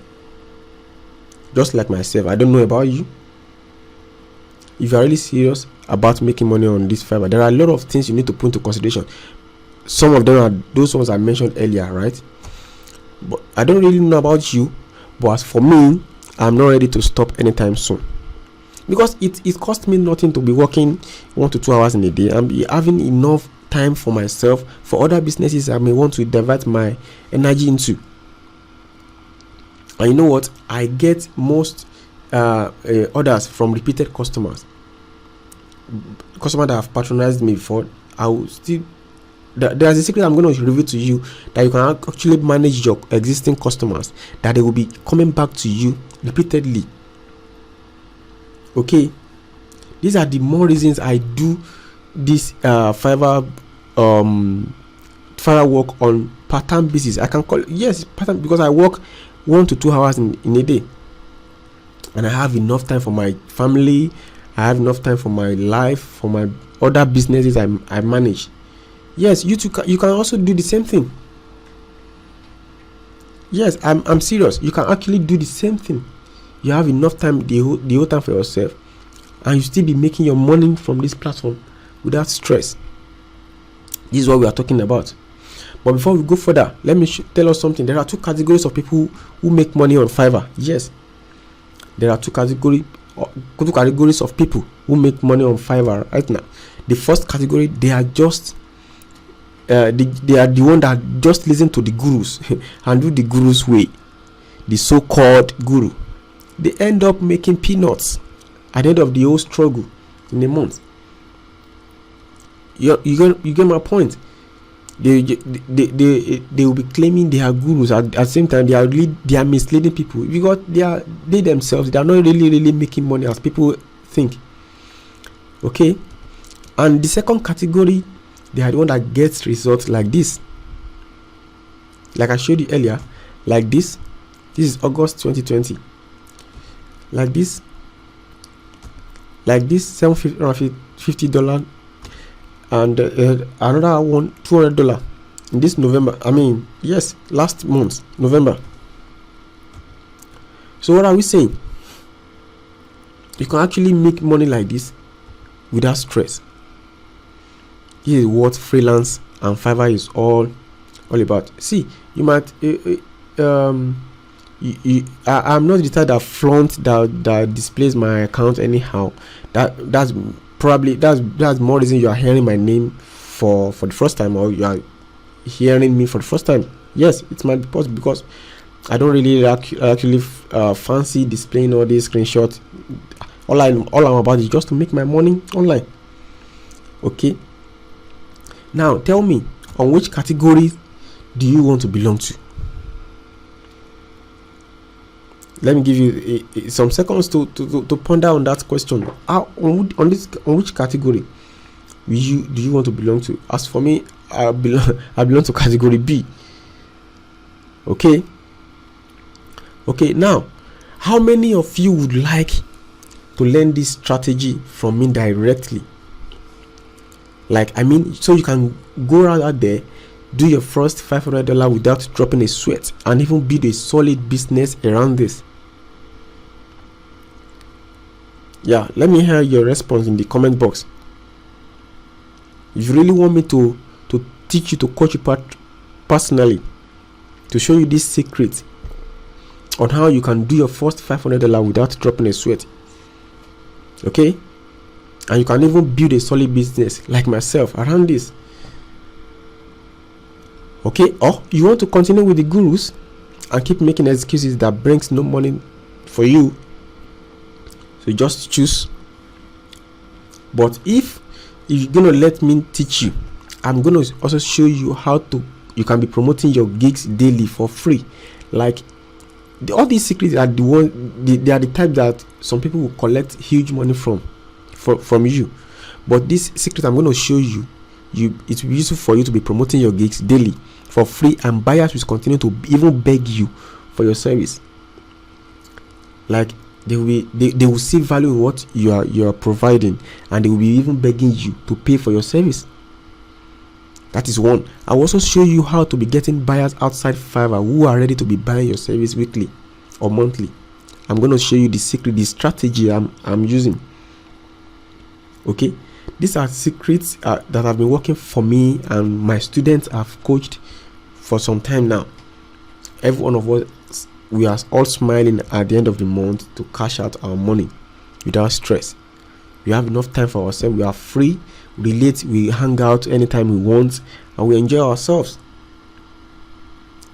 just like myself, I don't know about you, if you are really serious about making money on this Fiverr, there are a lot of things you need to put into consideration. Some of them are those ones I mentioned earlier, right? But I don't really know about you, but as for me, I'm not ready to stop anytime soon, because it costs me nothing to be working 1 to 2 hours in a day and be having enough time for myself, for other businesses I may want to divert my energy into. And you know what, I get most orders from repeated customers that have patronized me before. I will still, there's a secret I'm going to reveal to you, that you can actually manage your existing customers, that they will be coming back to you repeatedly. Okay, these are the more reasons I do this Fiverr work on part-time basis. I can call it, yes, part-time, because I work 1 to 2 hours in a day, and I have enough time for my family. I have enough time for my life, for my other businesses I manage. Yes, you can also do the same thing. Yes, I'm serious. You can actually do the same thing. You have enough time, the whole time for yourself, and you still be making your money from this platform without stress. This is what we are talking about. But before we go further, let me tell us something. There are 2 categories of people who make money on Fiverr. Yes, there are 2 categories of people who make money on Fiverr right now. The first category, they are just they are the one that just listen to the gurus and do the gurus way, the so-called guru. They end up making peanuts at the end of the whole struggle in a month. You get my point. They will be claiming they are gurus, at the same time they are misleading people, because they themselves, they are not really making money as people think. Okay, and the second category, they are the one that gets results like this, like I showed you earlier, like this. This is August 2020. Like this $750, and another one $200 in this November. Last month, November. So what are we saying? You can actually make money like this without stress. This is what freelance and Fiverr is all about. See, you might I'm not the type that flaunt that displays my account anyhow. That's more reason you are hearing my name for the first time, or you are hearing me for the first time. Yes, it might be possible, because I don't really actually fancy displaying all these screenshots. All I'm about is just to make my money online. Okay, now tell me, on which category do you want to belong to? Let me give you some seconds to ponder on that question. On which category do you want to belong to? As for me, I belong to category B. Okay. Now, how many of you would like to learn this strategy from me directly? So you can go around out there, do your first $500 without dropping a sweat, and even build a solid business around this. Yeah, let me hear your response in the comment box. If you really want me to teach you, to coach you personally, to show you this secret on how you can do your first $500 without dropping a sweat. Okay, And you can even build a solid business like myself around this. Okay, or you want to continue with the gurus and keep making excuses that brings no money for you, so just choose. But if you're gonna let me teach you, I'm gonna also show you how to you can be promoting your gigs daily for free. Like all these secrets are they are the type that some people will collect huge money from you. But this secret I'm going to show you, it will be useful for you to be promoting your gigs daily for free, and buyers will continue to even beg you for your service. Like they will see value in what you are providing, and they will be even begging you to pay for your service. That is one. I will also show you how to be getting buyers outside Fiverr who are ready to be buying your service weekly or monthly. I'm going to show you the secret, the strategy I'm using. Okay, these are secrets that have been working for me, and my students have coached for some time now. Every one of us, we are all smiling at the end of the month to cash out our money without stress. We have enough time for ourselves. We are free, we relate, we hang out anytime we want, and we enjoy ourselves.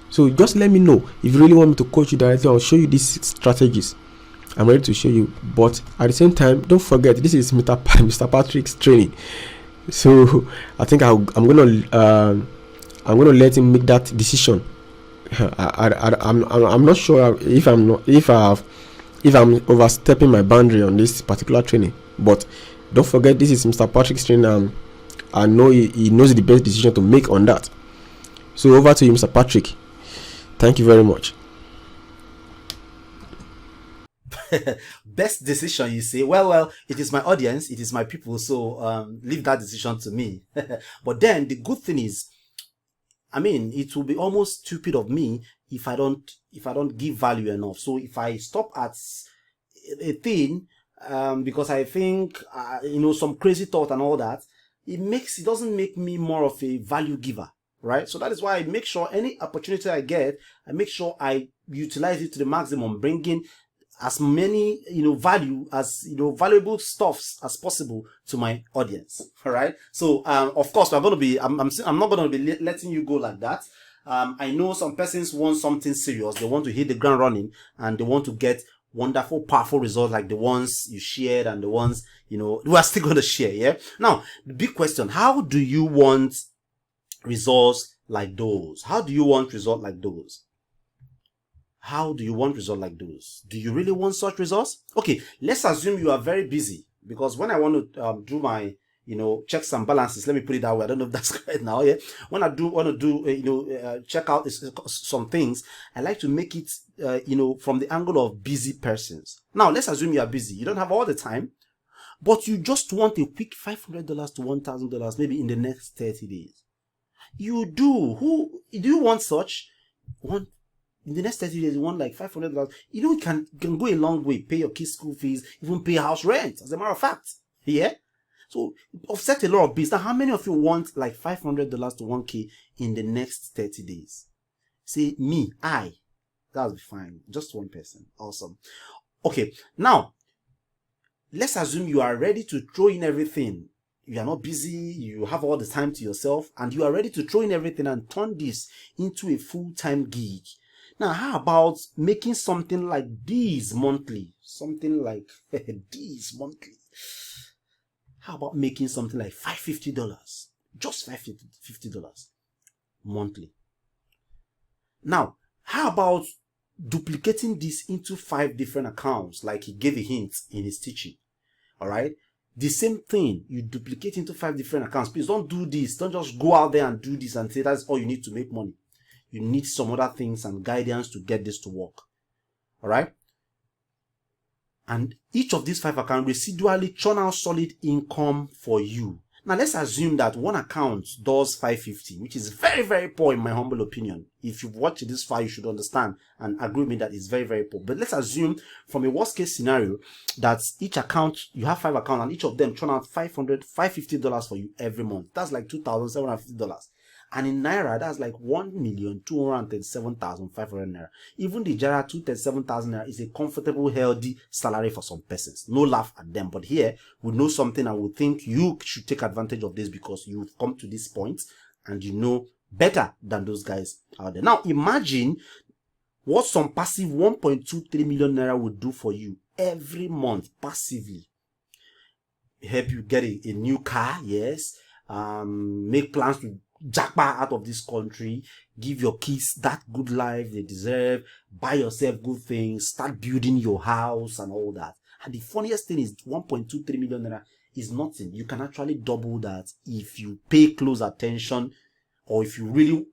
So just let me know if you really want me to coach you directly. I'll show you these strategies. I'm ready to show you, but at the same time, don't forget this is Mr. Patrick's training. So I think I'm gonna let him make that decision. I'm not sure if I'm overstepping my boundary on this particular training, but don't forget this is Mr. Patrick's training. I know he knows the best decision to make on that. So over to you, Mr. Patrick. Thank you very much. Best decision, you say? Well, it is my audience, it is my people, so leave that decision to me. But then the good thing is, I mean, it will be almost stupid of me if I don't give value enough. So if I stop at a thing, because I think some crazy thought and all that, it doesn't make me more of a value giver, right? So that is why I make sure any opportunity I get, I make sure I utilize it to the maximum, bringing as many valuable stuffs as possible to my audience. All right. So of course I'm not going to be letting you go like that. I know some persons want something serious. They want to hit the ground running, and they want to get wonderful, powerful results like the ones you shared and the ones we are still going to share. Yeah. Now the big question: how do you want results like those? How do you want results like those? How do you want results like those? Do you really want such results? Okay, let's assume you are very busy, because when I want to do my checks and balances, let me put it that way. I don't know if that's correct now. Yeah, when I want to do check out some things, I like to make it from the angle of busy persons. Now let's assume you are busy. You don't have all the time, but you just want a quick $500 to $1,000 maybe in the next 30 days. You do. Who do you want such? In the next 30 days, you want like $500. It can go a long way. Pay your kids' school fees, even pay house rent, as a matter of fact. Yeah? So, offset a lot of bills. Now, how many of you want like $500 to $1,000 in the next 30 days? Say, me, that'll be fine. Just one person. Awesome. Okay. Now, let's assume you are ready to throw in everything. You are not busy. You have all the time to yourself, and you are ready to throw in everything and turn this into a full-time gig. Now, how about making something like this monthly? Something like this monthly. How about making something like $550? Just $550 monthly. Now, how about duplicating this into 5 different accounts, like he gave a hint in his teaching? All right. The same thing, you duplicate into 5 different accounts. Please don't do this. Don't just go out there and do this and say that's all you need to make money. You need some other things and guidance to get this to work. All right. And each of these 5 accounts residually churn out solid income for you. Now let's assume that one account does $550, which is very, very poor in my humble opinion. If you've watched this far, you should understand and agree with me that it's very, very poor. But let's assume from a worst case scenario that each account, you have 5 accounts and each of them churn out $550 for you every month. That's like $2,750. And in Naira, that's like 1,237,500 Naira. Even the Jara 237,000 Naira is a comfortable, healthy salary for some persons. No laugh at them. But here, we know something and we think you should take advantage of this because you've come to this point and you know better than those guys out there. Now, imagine what some passive 1.23 million Naira would do for you every month passively. Help you get a new car, yes. Make plans to jackpot out of this country, give your kids that good life they deserve, buy yourself good things, start building your house and all that. And the funniest thing is 1.23 million Naira is nothing. You can actually double that if you pay close attention, or if you really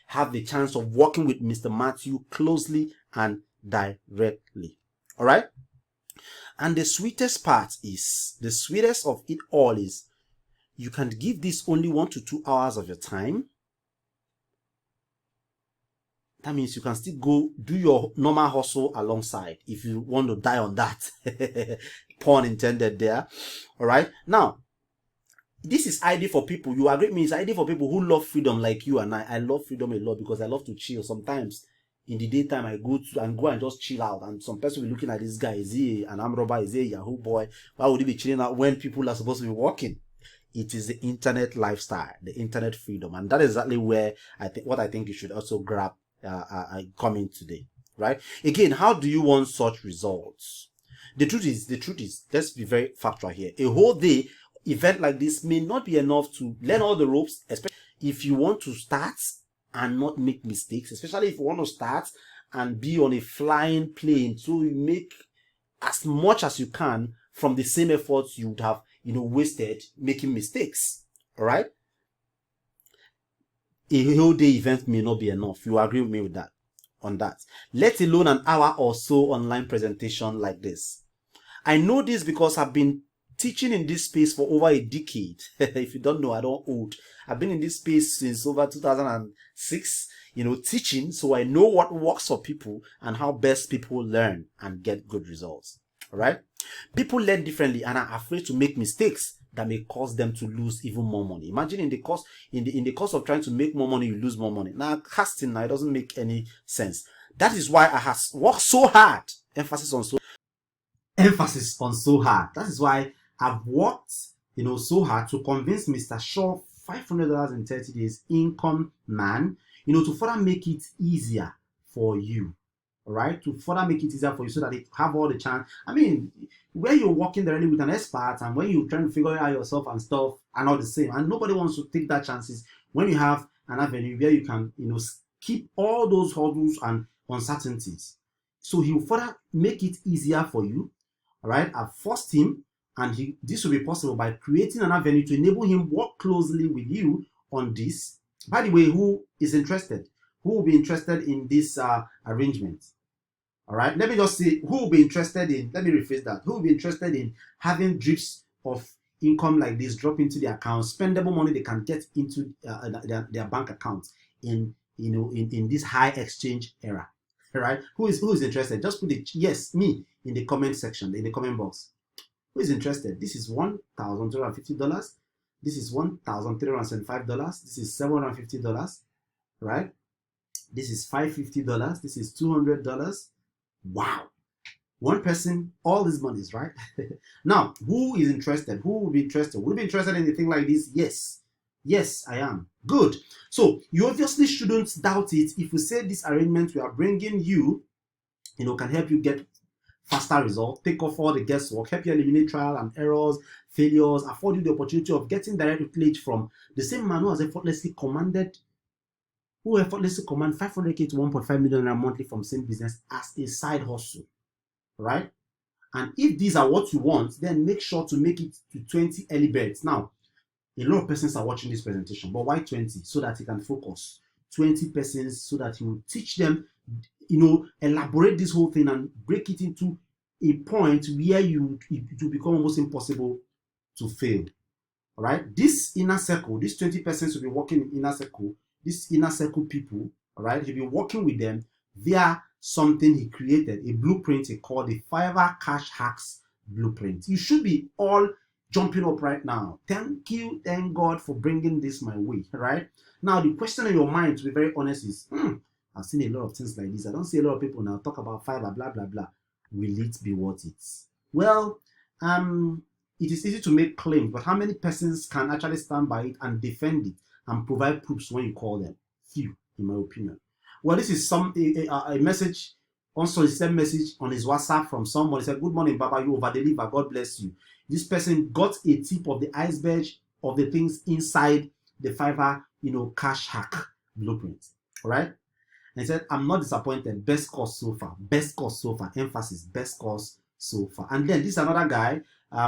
have the chance of working with Mr. Matthew closely and directly. All right. And the sweetest part is, the sweetest of it all is, you can give this only 1 to 2 hours of your time. That means you can still go do your normal hustle alongside if you want to die on that. Pun intended there. All right. Now, this is ideal for people. You agree with me? It's ideal for people who love freedom like you and I. I love freedom a lot because I love to chill. Sometimes in the daytime, I go and just chill out. And some person will be looking at this guy. Is he an arm robber? Is he a Yahoo boy? Why would he be chilling out when people are supposed to be working? It is the internet lifestyle, the internet freedom. And that is exactly where what I think you should also grab coming today. Right? Again, how do you want such results? The truth is, let's be very factual here. A whole day event like this may not be enough to learn all the ropes, especially if you want to start and not make mistakes, especially if you want to start and be on a flying plane, so you make as much as you can from the same efforts you would have wasted making mistakes. All right, a whole day event may not be enough. You agree with me with that? On that, let alone an hour or so online presentation like this. I know this because I've been teaching in this space for over a decade. If you don't know, I don't old. I've been in this space since over 2006, teaching. So I know what works for people and how best people learn and get good results. All right. People learn differently and are afraid to make mistakes that may cause them to lose even more money. Imagine in the course of trying to make more money, you lose more money. Now, casting now, it doesn't make any sense. That is why I have worked so hard. Emphasis on so hard. That is why I've worked, so hard to convince Mr. Shaw $500 in 30 days income man, to further make it easier for you. All right, to further make it easier for you so that they have all the chance. I mean, where you're working directly with an expert and when you're trying to figure it out yourself and stuff are not the same. And nobody wants to take that chances when you have an avenue where you can, skip all those hurdles and uncertainties. So he will further make it easier for you. All right, I've forced him, and this will be possible by creating an avenue to enable him work closely with you on this. By the way, who is interested? Who will be interested in this arrangement? All right, let me just say who will be interested in, let me rephrase that. Who will be interested in having drips of income like this drop into their account, spendable money they can get into their bank account in this high exchange era? All right, who is interested? Just put it, yes, me, in the comment section, in the comment box. Who is interested? This is $1,250. This is $1,375. This is $750. Right? This is $550. This is $200. Wow. One person, all these monies, right? Now, who is interested? Who will be interested? Will you be interested in anything like this? Yes. Yes, I am. Good. So, you obviously shouldn't doubt it if we say this arrangement we are bringing you, can help you get faster results, take off all the guesswork, help you eliminate trial and errors, failures, afford you the opportunity of getting direct tutelage from the same man who has effortlessly command 500k to 1.5 million monthly from same business as a side hustle, right? And if these are what you want, then make sure to make it to 20 early birds. Now, a lot of persons are watching this presentation, but why 20? So that you can focus. 20 persons so that you will teach them, elaborate this whole thing and break it into a point where it will become almost impossible to fail. All right, this inner circle, these 20 persons will be working in inner circle. These inner circle people, all right, he'll be working with them via something he created, a blueprint he called the Fiverr Cash Hacks Blueprint. You should be all jumping up right now. Thank you, thank God for bringing this my way, right? Now, the question in your mind, to be very honest, is, I've seen a lot of things like this. I don't see a lot of people now talk about Fiverr, blah, blah, blah. Will it be worth it? Well, it is easy to make claims, but how many persons can actually stand by it and defend it and provide proofs when you call them? Few, in my opinion. Well, this is a message, unsolicited message on his WhatsApp from someone. He said, "Good morning, Baba. You over deliver. God bless you." This person got a tip of the iceberg of the things inside the Fiverr, cash hack blueprint. All right. And he said, "I'm not disappointed. Best course so far. Best course so far. Emphasis. Best course so far." And then this is another guy.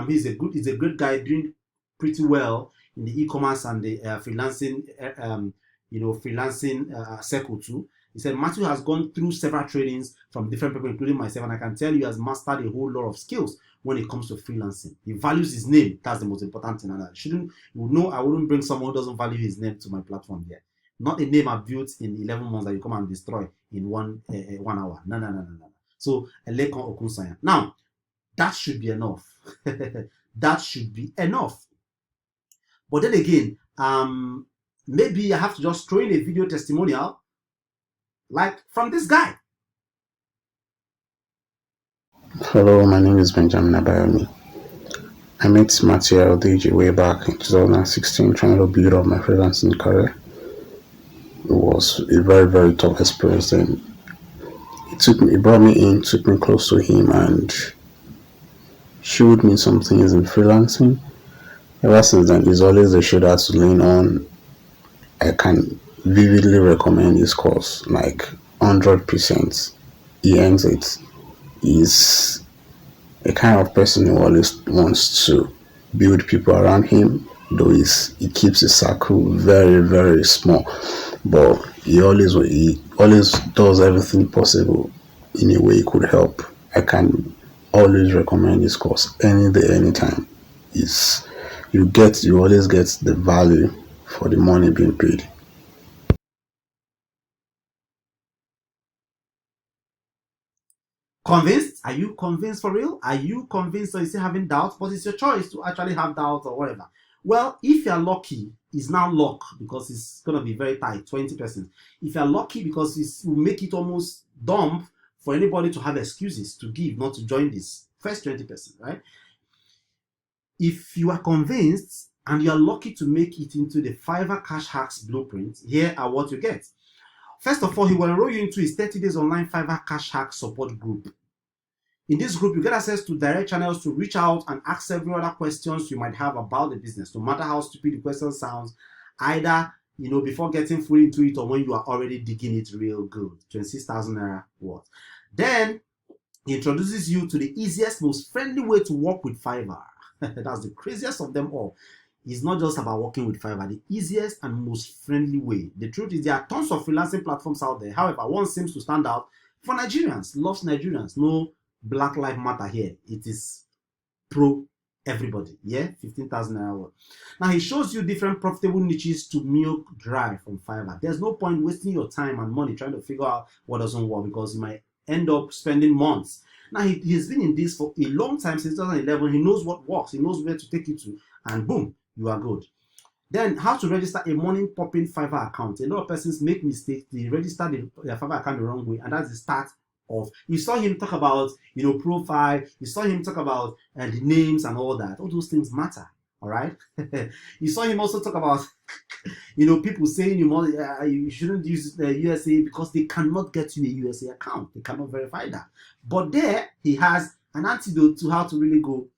He's a great guy, doing pretty well in the e-commerce and the freelancing, circle too. He said, "Matthew has gone through several trainings from different people, including myself, and I can tell you he has mastered a whole lot of skills when it comes to freelancing. He values his name. That's the most important thing. And I wouldn't bring someone who doesn't value his name to my platform here. Not a name I've built in 11 months that you come and destroy in 1 hour. No. So, Elekon Okunsanya. Now, that should be enough. That should be enough. But then again, maybe I have to just throw in a video testimonial like from this guy. Hello, my name is Benjamin Abayomi. I met Matthew Ogidi way back in 2016 trying to build up my freelancing career. It was a very, very tough experience, and it brought me in, took me close to him, and showed me some things in freelancing. Ever since then, it's always a shoulder to lean on. I can vividly recommend this course, like 100%. He ends it. He's a kind of person who always wants to build people around him, though he keeps his circle very, very small. But he always does everything possible in a way he could help. I can always recommend this course any day, anytime. You always get the value for the money being paid. Convinced? Are you convinced for real? Are you convinced, or is he having doubts? But it's your choice to actually have doubts or whatever. Well, if you're lucky, it's now luck because it's going to be very tight, 20%. If you're lucky, because it will make it almost dumb for anybody to have excuses to give, not to join this first 20%, right? If you are convinced and you're lucky to make it into the Fiverr Cash Hacks blueprint, here are what you get. First of all, he will enroll you into his 30 days online Fiverr Cash Hack support group. In this group, you get access to direct channels to reach out and ask several other questions you might have about the business, no matter how stupid the question sounds, either before getting fully into it or when you are already digging it real good. 26,000 naira worth. Then he introduces you to the easiest, most friendly way to work with Fiverr. That's the craziest of them all. It's not just about working with Fiverr, the easiest and most friendly way. The truth is there are tons of freelancing platforms out there. However, one seems to stand out for Nigerians, loves Nigerians. No Black Lives Matter here. It is pro everybody. Yeah, 15,000 naira. Now he shows you different profitable niches to milk dry from Fiverr. There's no point wasting your time and money trying to figure out what doesn't work, because you might end up spending months. Now he's been in this for a long time, since 2011. He knows what works. He knows where to take you to, and boom, you are good. Then how to register a morning popping Fiverr account. A lot of persons make mistakes. They register their Fiverr account the wrong way, and that's the start of. You saw him talk about profile. You saw him talk about the names and all that. All those things matter. All right. You saw him also talk about people saying you shouldn't use the USA because they cannot get you a USA account. They cannot verify that. But there he has an antidote to how to really go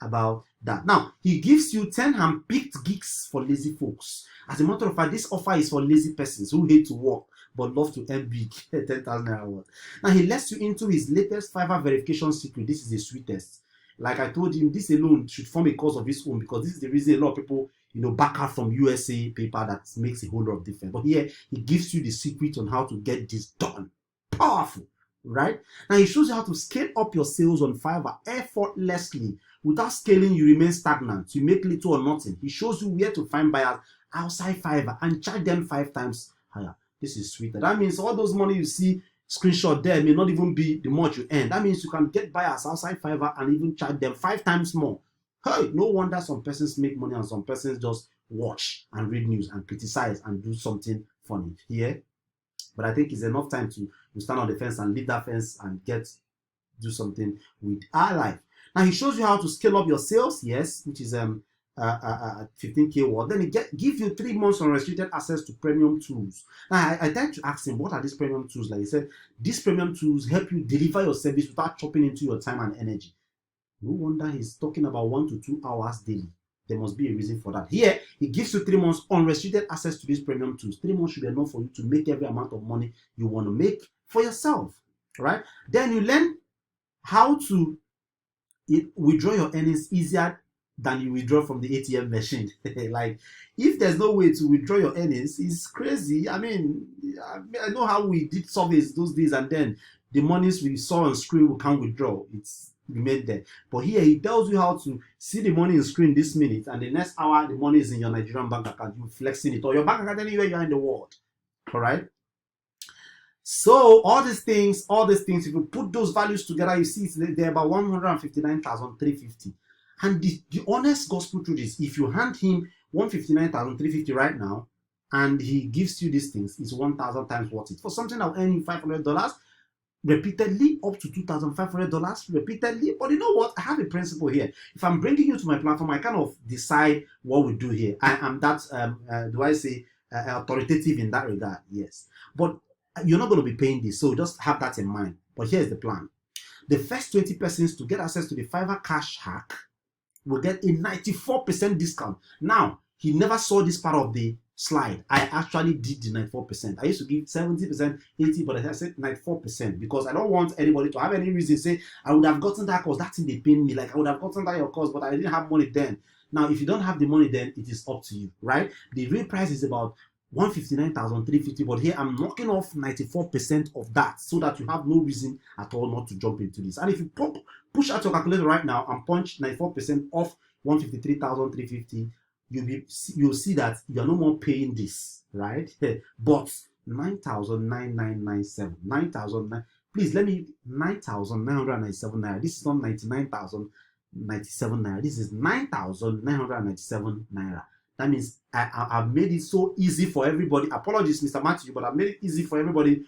about that. Now he gives you 10 hand-picked gigs for lazy folks. As a matter of fact, this offer is for lazy persons who hate to work but love to earn big. 10,000 naira. Now he lets you into his latest Fiverr verification secret. This is the sweetest. Like I told him, this alone should form a course of its own, because this is the reason a lot of people back out from USA paper. That makes a whole lot of difference. But here he gives you the secret on how to get this done. Powerful, right? Now he shows you how to scale up your sales on Fiverr effortlessly. Without scaling, you remain stagnant. You make little or nothing. He shows you where to find buyers outside Fiverr and charge them 5 times higher. This is sweeter. That means all those money you see screenshot there may not even be the much you earn. That means you can get buyers outside Fiverr and even charge them 5 times more. Hey, no wonder some persons make money and some persons just watch and read news and criticize and do something funny. Yeah. But I think it's enough time to stand on the fence and leave that fence and do something with our life. Now he shows you how to scale up your sales, yes, which is 15K word. Then it gives you 3 months unrestricted access to premium tools. Now I tried to ask him, what are these premium tools? Like he said, these premium tools help you deliver your service without chopping into your time and energy. No wonder he's talking about 1 to 2 hours daily. There must be a reason for that. Here, he gives you 3 months unrestricted access to these premium tools. 3 months should be enough for you to make every amount of money you want to make for yourself. Right? Then you learn how to withdraw your earnings easier than you withdraw from the ATM machine. Like, if there's no way to withdraw your earnings, it's crazy. I mean, I know how we did surveys those days, and then the monies we saw on screen we can't withdraw. It's remained there. But here he tells you how to see the money on screen this minute, and the next hour the money is in your Nigerian bank account. You flexing it, or your bank account anywhere you are in the world. All right. So all these things, if you put those values together, you see they're about 159,350. And the honest gospel truth is, if you hand him 159,350 right now, and he gives you these things, it's 1,000 times worth it. For something that will earn you $500 repeatedly, up to $2,500 repeatedly. But you know what? I have a principle here. If I'm bringing you to my platform, I kind of decide what we do here. I am that, authoritative in that regard? Yes. But you're not going to be paying this, so just have that in mind. But here's the plan. The first 20 persons to get access to the Fiverr Cash Hack will get a 94% discount. Now, he never saw this part of the slide. I actually did the 94%. I used to give 70%, 80%, but I said 94% because I don't want anybody to have any reason to say, I would have gotten that course, that thing they paid me, like I would have gotten that your course, but I didn't have money then. Now, if you don't have the money then, it is up to you, right? The real price is about 159,350, but here I'm knocking off 94% of that so that you have no reason at all not to jump into this. And if you push out your calculator right now and punch 94% off 153,350, you'll see that you're no more paying this, right? But 9,9997, 9,000, please let me 9,997 naira. This is not 99,097 naira. This is 9,997 naira. That means I've made it so easy for everybody. Apologies, Mr. Matthew, but I've made it easy for everybody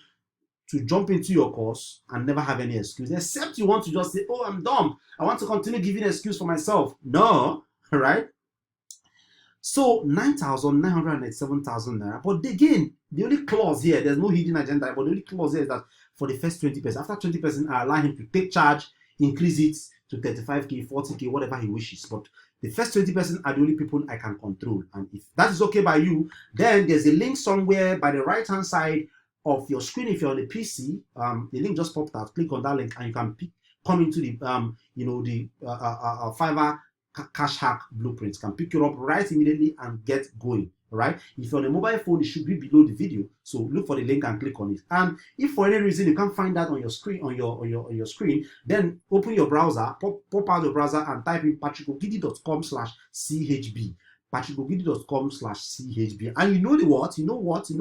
to jump into your course and never have any excuse. Except you want to just say, oh, I'm dumb. I want to continue giving an excuse for myself. No, right? So 9,987,000 naira. But again, the only clause here, there's no hidden agenda, but the only clause here is that for the first 20%, after 20%, I allow him to take charge, increase it to 35K, 40K, whatever he wishes. But the first 20% are the only people I can control. And if that is okay by you, then there's a link somewhere by the right-hand side of your screen. If you're on the PC, the link just popped out. Click on that link and you can come into the, Fiverr Cash Hack Blueprints. Can pick you up right immediately and get going. Right? If you're on a mobile phone, it should be below the video. So look for the link and click on it. And if for any reason you can't find that on your screen, on your screen, then open your browser, pop out your browser and type in patrickogidi.com/chb. patrickogidi.com/chb. And you know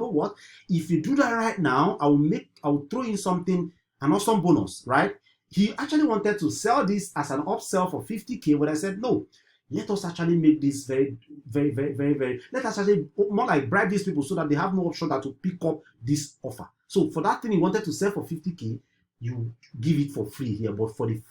what? If you do that right now, I will throw in something, an awesome bonus, right? He actually wanted to sell this as an upsell for 50K, but I said no. Let us actually make this very, very, very, very, very, let us actually more like bribe these people so that they have no option that to pick up this offer. So for that thing he wanted to sell for 50K, you give it for free here. But for the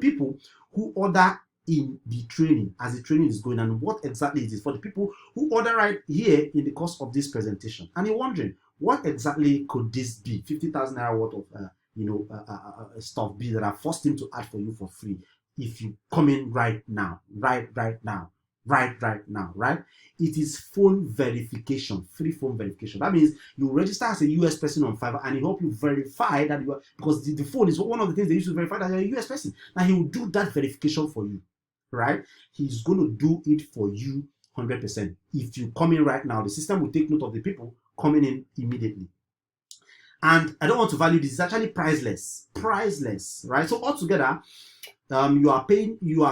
people who order in the training, as the training is going, and what exactly it is for the people who order right here in the course of this presentation, and you're wondering what exactly could this be? 50,000 naira worth of stuff be that I forced him to add for you for free. If you come in right now, right now, it is phone verification, free phone verification. That means you register as a US person on Fiverr and he help you verify that you are, because the phone is one of the things they use to verify that you're a US person. Now he will do that verification for you, right? He's going to do it for you 100%. If you come in right now, the system will take note of the people coming in immediately. And I don't want to value this. It's actually priceless, right? So altogether, you are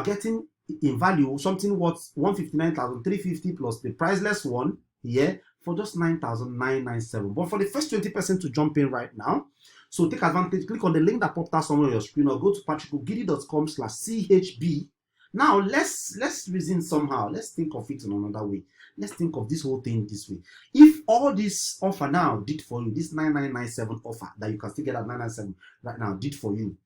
getting in value something worth 159,350 plus the priceless one here for just 9,997. But for the first 20% to jump in right now, so take advantage. Click on the link that popped out somewhere on your screen, or go to patrickogidi.com/chb. Now let's reason somehow. Let's think of it in another way. Let's think of this whole thing this way. If all this offer now did for you, this 9997 offer that you can still get at 997 right now did for you,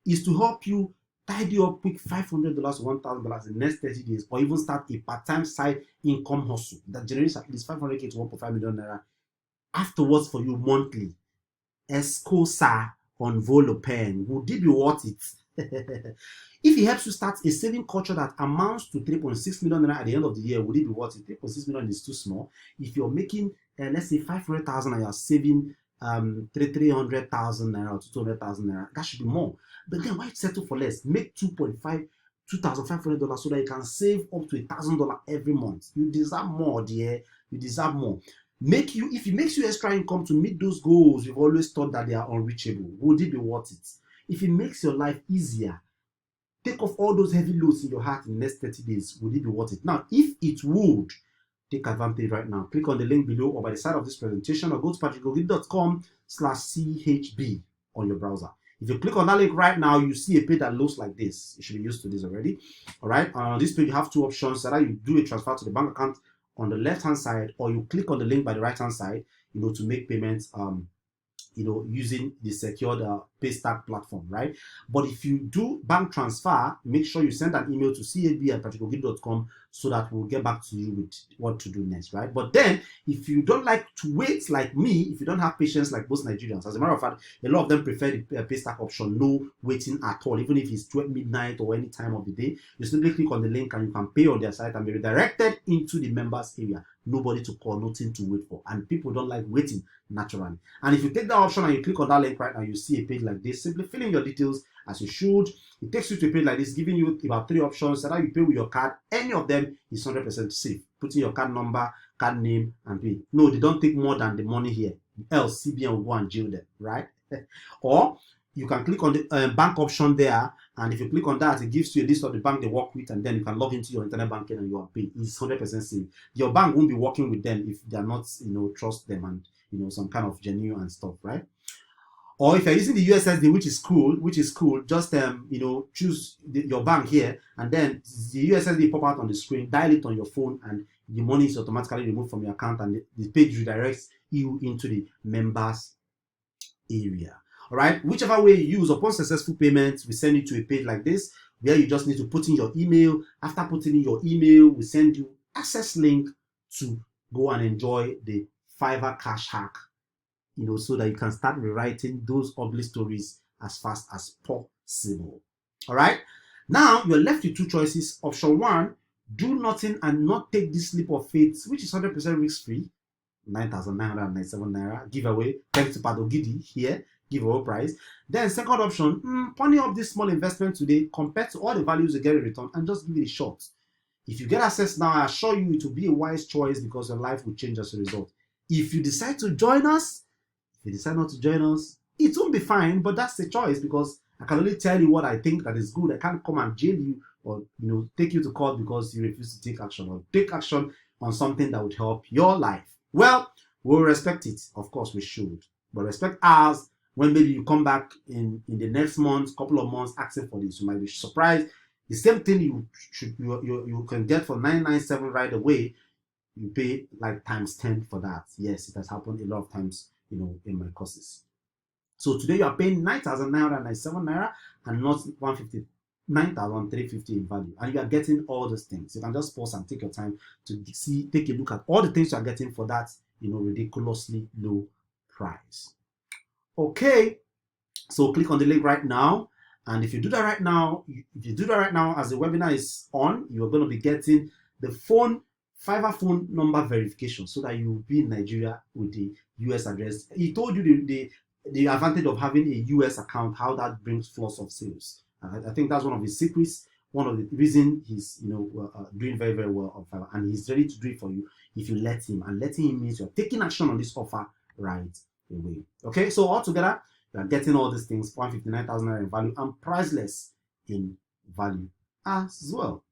is to help you tidy up quick $500 to $1,000 in the next 30 days, or even start a part-time side income hustle that generates at least 500k to 1.5 million naira afterwards for you monthly. Escosa on Volopen, would it be worth it? If it helps you start a saving culture that amounts to 3.6 million naira at the end of the year, would it be worth it? 3.6 million is too small. If you're making, let's say 500,000 and you're saving 300,000 naira or 200,000 naira, that should be more. But then why settle for less? Make $2,500 so that you can save up to $1,000 every month. You deserve more, dear. You deserve more. If it makes you extra income to meet those goals you've always thought that they are unreachable, would it be worth it? If it makes your life easier, take off all those heavy loads in your heart in the next 30 days, would it be worth it? Now, if it would, take advantage right now. Click on the link below or by the side of this presentation, or go to patrickogidi.com/chb on your browser. If you click on that link right now, you see a page that looks like this. You should be used to this already. All right. On this page, you have two options. Either you do a transfer to the bank account on the left-hand side, or you click on the link by the right-hand side, to make payments, using the secured Paystack platform, right? But if you do bank transfer, make sure you send an email to cab@patrickogidi.com so that we'll get back to you with what to do next, right? But then, if you don't like to wait like me, if you don't have patience like most Nigerians, as a matter of fact, a lot of them prefer the Paystack option, no waiting at all, even if it's 12 midnight or any time of the day. You simply click on the link and you can pay on their site and be redirected into the members area. Nobody to call, nothing to wait for, and people don't like waiting naturally. And if you take that option and you click on that link right now, you see a page like this. Simply fill in your details as you should. It takes you to a page like this, giving you about 3 options. That you pay with your card. Any of them is 100% safe. Put in your card number, card name, and pay. No, they don't take more than the money here. Else CBN will go and jail them, right? Or you can click on the bank option there, and if you click on that, it gives you a list of the bank they work with, and then you can log into your internet banking and you are paid. It's 100% safe. Your bank won't be working with them if they are not, trust them and some kind of genuine and stuff, right? Or if you're using the USSD, which is cool, just choose your bank here, and then the USSD pop out on the screen, dial it on your phone, and the money is automatically removed from your account, and the page redirects you into the members area. All right, whichever way you use, upon successful payment, we send you to a page like this where you just need to put in your email. After putting in your email, we send you access link to go and enjoy the Fiverr cash hack, so that you can start rewriting those ugly stories as fast as possible. All right, now you're left with 2 choices. Option 1, do nothing and not take this leap of faith, which is 100% risk-free. 9,997 naira giveaway, thanks to Ogidi here, giveaway price. Then second option, pony up this small investment today compared to all the values you get in return, and just give it a shot. If you get access now, I assure you it will be a wise choice, because your life will change as a result. If you decide to join us, if you decide not to join us, it won't be fine, but that's the choice, because I can only tell you what I think that is good. I can't come and jail you or take you to court because you refuse to take action, or take action on something that would help your life. Well, we'll respect it. Of course, we should. But respect ours when maybe you come back in the next month, couple of months, asking for this. You might be surprised. The same thing you can get for 997 right away, you pay like times 10 for that. Yes, it has happened a lot of times, in my courses. So today you are paying 9,997 naira and not 9,350 in value, and you are getting all those things. You can just pause and take your time to take a look at all the things you are getting for that ridiculously low price. Okay, so click on the link right now, and if you do that right now, as the webinar is on, you are going to be getting the Fiverr phone number verification, so that you will be in Nigeria with the US address. He told you the advantage of having a US account, how that brings flows of sales. I think that's one of his secrets, one of the reasons he's doing very, very well on Fiverr, and he's ready to do it for you if you let him. And letting him means you're taking action on this offer right away. Okay, so altogether you are getting all these things, 159,000 naira in value, and priceless in value as well.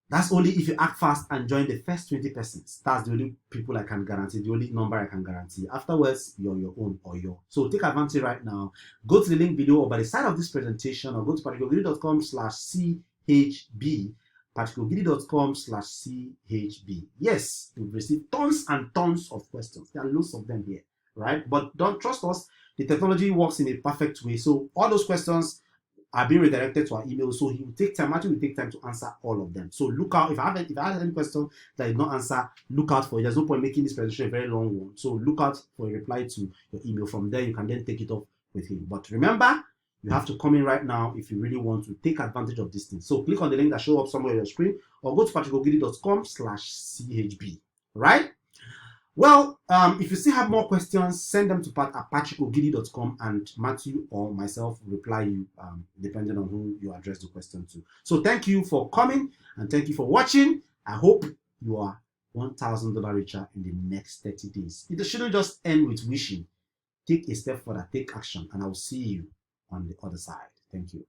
That's only if you act fast and join the first 20 persons. That's the only people I can guarantee, the only number I can guarantee. Afterwards, you're your own or your. So take advantage right now. Go to the link below or by the side of this presentation, or go to patrickogidi.com/CHB CHB. patrickogidi.com/CHB. Yes, we've received tons and tons of questions. There are loads of them here, right? But don't trust us. The technology works in a perfect way. So all those questions are being redirected to our email. So he will take time. Matthew will take time to answer all of them. So look out. If I have any question that I did not answer, look out for it. There's no point making this presentation a very long one. So look out for a reply to your email. From there, you can then take it off with him. But remember, you have to come in right now if you really want to take advantage of this thing. So click on the link that shows up somewhere on your screen or go to patrickogidi.com/CHB. Right? Well, if you still have more questions, send them to pat@patrickogidi.com and Matthew or myself will reply you depending on who you address the question to. So thank you for coming and thank you for watching. I hope you are $1,000 richer in the next 30 days. It shouldn't just end with wishing. Take a step further, take action, and I will see you on the other side. Thank you.